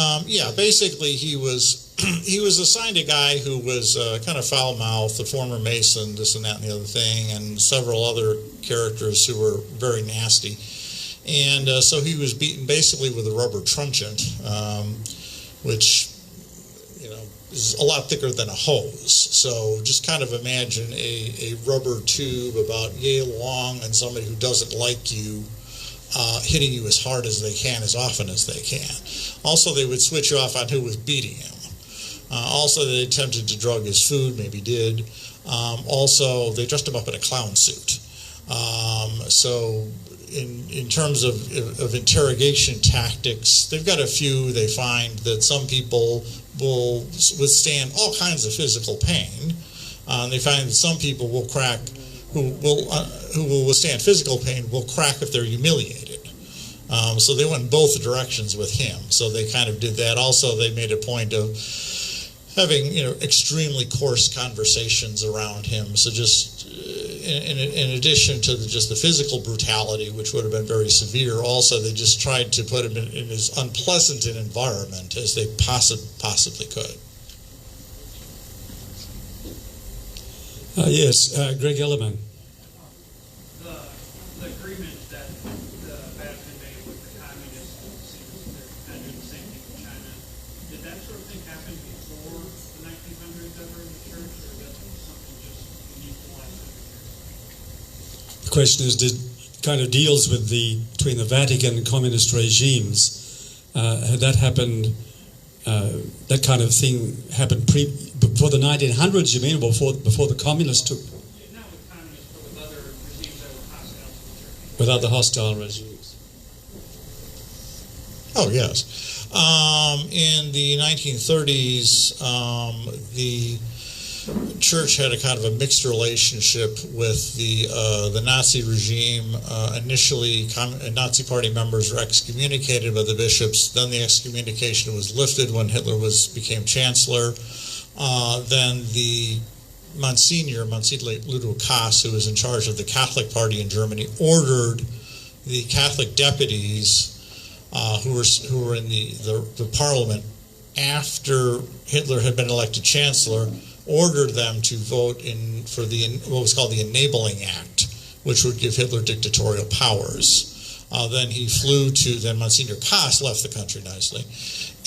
basically he was assigned a guy who was kind of foul-mouthed, a former Mason, this and that and the other thing, and several other characters who were very nasty. And so he was beaten basically with a rubber truncheon, which, is a lot thicker than a hose. So just kind of imagine a rubber tube about yay long and somebody who doesn't like you hitting you as hard as they can, as often as they can. Also, they would switch off on who was beating him. Also, they attempted to drug his food, maybe did. Also, they dressed him up in a clown suit. So in terms of interrogation tactics, they've got a few. They find that some people will withstand all kinds of physical pain. They find that some people will crack, who will withstand physical pain, will crack if they're humiliated. So they went in both directions with him. So they kind of did that. Also, they made a point of having extremely coarse conversations around him. So just in addition to just the physical brutality, which would have been very severe, also they just tried to put him in as unpleasant an environment as they possibly could. Yes, Greg Ellerman. The agreement that the Vatican made with the communists seems they're kind of doing the same thing with China. Did that sort of thing happen before the 1900s ever in the church, or is that something just unique to the last 100 years? The question is, kind of deals with between the Vatican and communist regimes. Had that happened? That kind of thing happened before the 1900s, you mean, or before the communists took? Not with communists, but with other regimes that were hostile to the church. With other hostile regimes. Oh, yes. In the 1930s, the church had a kind of a mixed relationship with the Nazi regime. Initially, Nazi Party members were excommunicated by the bishops. Then the excommunication was lifted when Hitler became chancellor. Then the Monsignor Ludo Kaas, who was in charge of the Catholic Party in Germany, ordered the Catholic deputies who were in the parliament after Hitler had been elected chancellor, ordered them to vote for what was called the Enabling Act, which would give Hitler dictatorial powers. Then he flew then Monsignor Kaas left the country nicely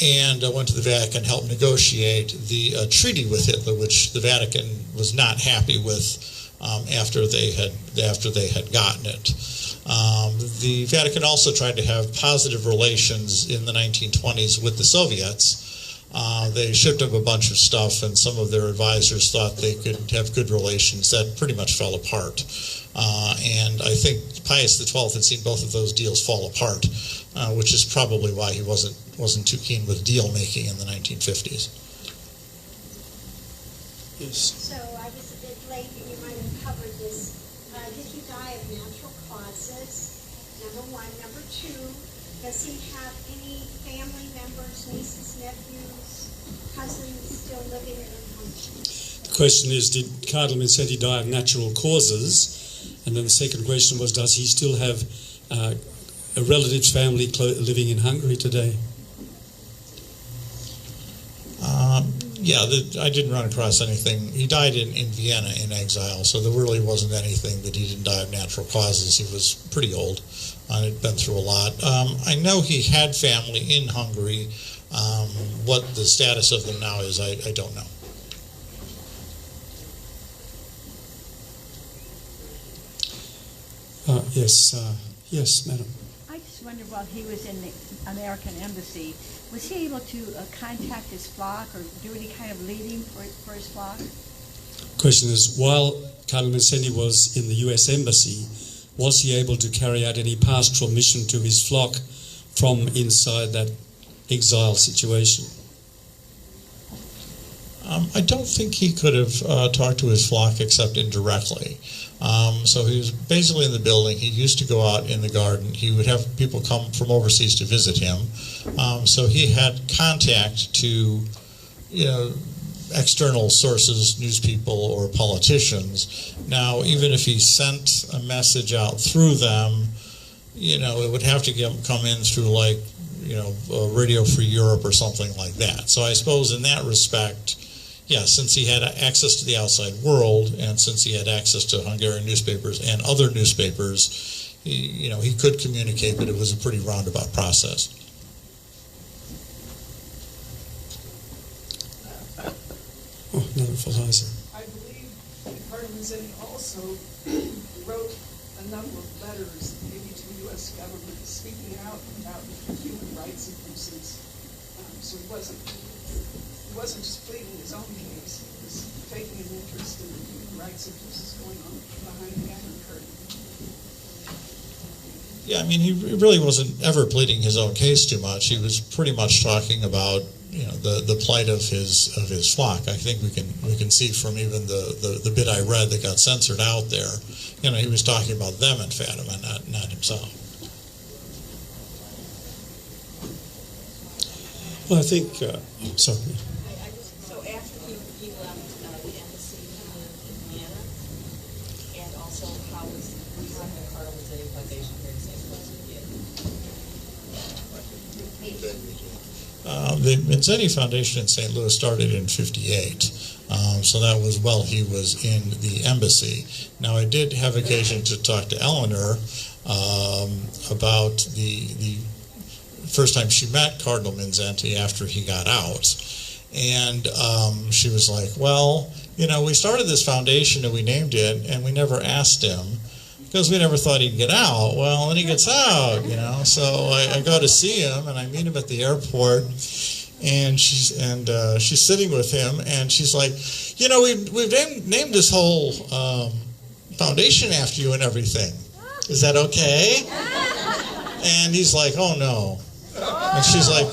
and went to the Vatican, helped negotiate the treaty with Hitler, which the Vatican was not happy with after they had gotten it. The Vatican also tried to have positive relations in the 1920s with the Soviets. They shipped up a bunch of stuff, and some of their advisors thought they could have good relations. That pretty much fell apart. And I think Pius XII had seen both of those deals fall apart, which is probably why he wasn't too keen with deal making in the 1950s. Yes. So I was a bit late, and you might have covered this. Did he die of natural causes? Number one. Number two, does he have any family members, nieces, nephews, cousins still living in Hungary? The question is, did Cardinal Mindszenty die of natural causes? And then the second question was, does he still have a relative's family living in Hungary today? I didn't run across anything. He died in Vienna in exile, so there really wasn't anything that he didn't die of natural causes. He was pretty old and had been through a lot. I know he had family in Hungary. What the status of them now is, I don't know. Yes, madam. I just wondered, while he was in the American Embassy, was he able to contact his flock or do any kind of leading for his flock? Question is, while Cardinal Mindszenty was in the U.S. Embassy, was he able to carry out any pastoral mission to his flock from inside that exile situation? I don't think he could have talked to his flock except indirectly. So he was basically in the building. He used to go out in the garden. He would have people come from overseas to visit him. So he had contact to, external sources, news people or politicians. Now, even if he sent a message out through them, it would have to come in through Radio Free Europe or something like that. So I suppose in that respect, since he had access to the outside world and since he had access to Hungarian newspapers and other newspapers, he could communicate, but it was a pretty roundabout process. Oh, another for Liza. I believe Cardinal Mindszenty also wrote a number of letters, maybe to the U.S. government, speaking out about human rights abuses. So he wasn't just pleading his own case, he was taking an interest in the human rights abuses going on behind the Iron Curtain. Yeah, he really wasn't ever pleading his own case too much. He was pretty much talking about the plight of his flock. I think we can see from even the bit I read that got censored out there. He was talking about them in Fatima, not himself. Well, I think sorry. So after he left the embassy, he lived in Vienna, and also how was the Cardinal Mindszenty Foundation here in St. Louis? The Mindszenty Foundation in St. Louis started in '58, so that was while he was in the embassy. Now, I did have occasion to talk to Eleanor about the first time she met Cardinal Mindszenty after he got out, and she was like, well, we started this foundation and we named it, and we never asked him, because we never thought he'd get out. Well, then he gets out, So I go to see him, and I meet him at the airport, and she's sitting with him, and she's like, we've named this whole foundation after you and everything. Is that okay? And he's like, oh no. And she's like,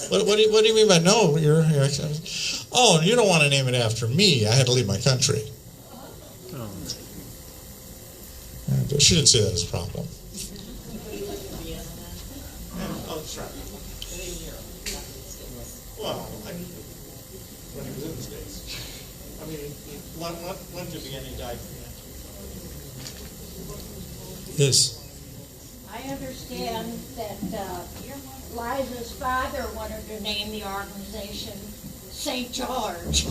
what do you mean by no? Your Excellency? Oh, you don't want to name it after me. I had to leave my country. But she didn't see that as a problem. Well, when he was in the States. When did he die from that? Yes. I understand that Liza's father wanted to name the organization St. George.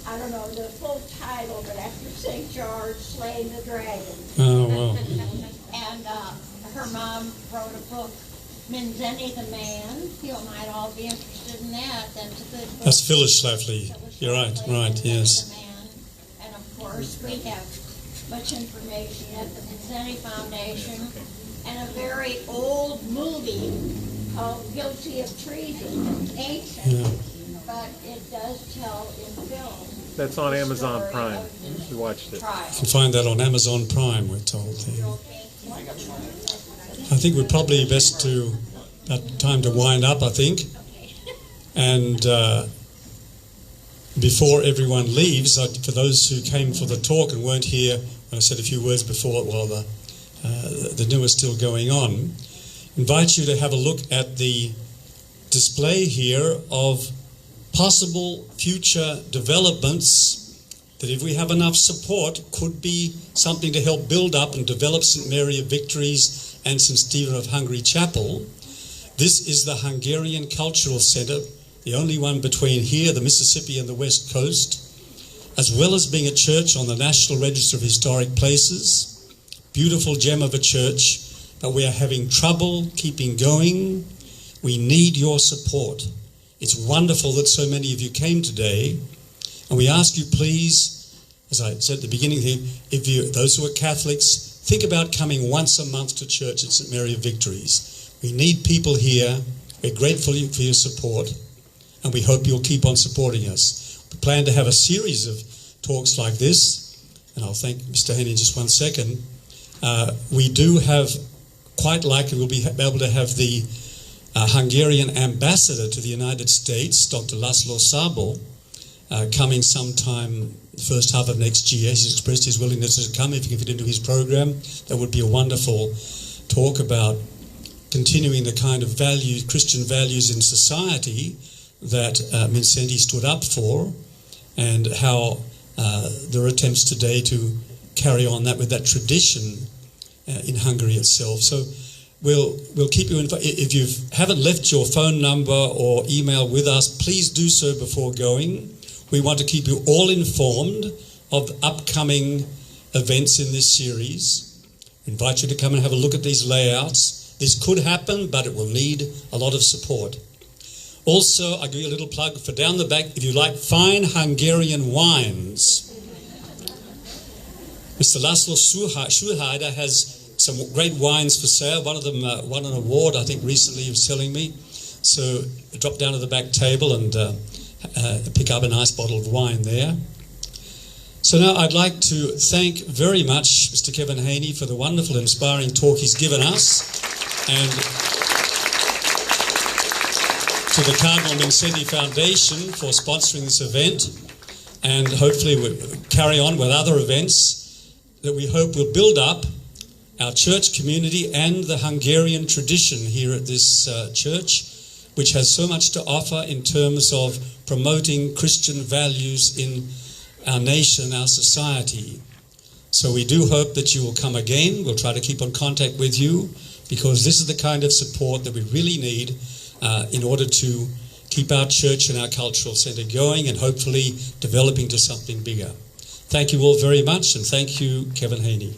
I don't know the full title, but after St. George slaying the dragon. Oh, wow. And her mom wrote a book, Mindszenty the Man. You might all be interested in that. That's a good book. That's Phyllis Schlafly. You're right, yes. The Man. And of course, we have much information at the Mindszenty Foundation and a very old movie called Guilty of Treason, ancient, but it does tell in film. That's on Amazon Prime. We watched it. You can find that on Amazon Prime, we're told. I think we're probably best to, time to wind up, I think. And before everyone leaves, for those who came for the talk and weren't here when I said a few words before while the dinner was still going on, invite you to have a look at the display here of possible future developments that, if we have enough support, could be something to help build up and develop St. Mary of Victories and St. Stephen of Hungary Chapel. This is the Hungarian Cultural Center, the only one between here, the Mississippi, and the West Coast, as well as being a church on the National Register of Historic Places. Beautiful gem of a church, but we are having trouble keeping going. We need your support. It's wonderful that so many of you came today, and we ask you, please, as I said at the beginning here, those who are Catholics, think about coming once a month to church at St. Mary of Victories. We need people here. We're grateful for your support, and we hope you'll keep on supporting us. We plan to have a series of talks like this, and I'll thank Mr. Haney in just one second. We do have, quite likely we'll be able to have the Hungarian ambassador to the United States, Dr. Laszlo Szabo, coming sometime the first half of next year. He's expressed his willingness to come if he can fit into his program. That would be a wonderful talk about continuing the kind of values, Christian values in society that Mindszenty stood up for, and how there are attempts today to carry on that with that tradition in Hungary itself. So we'll keep you informed. If you haven't left your phone number or email with us, please do so before going. We want to keep you all informed of upcoming events in this series. We invite you to come and have a look at these layouts. This could happen, but it will need a lot of support. Also, I'll give you a little plug for down the back, if you like fine Hungarian wines. Mr. Laszlo Schuheider has some great wines for sale. One of them won an award, I think, recently, he was telling me. So drop down to the back table and pick up a nice bottle of wine there. So now I'd like to thank very much Mr. Kevin Haney for the wonderful, inspiring talk he's given us, and to the Cardinal Mindszenty Foundation for sponsoring this event, and hopefully we'll carry on with other events that we hope will build up our church community and the Hungarian tradition here at this church, which has so much to offer in terms of promoting Christian values in our nation, our society. So we do hope that you will come again. We'll try to keep on contact with you, because this is the kind of support that we really need in order to keep our church and our cultural centre going and hopefully developing to something bigger. Thank you all very much, and thank you, Kevin Haney.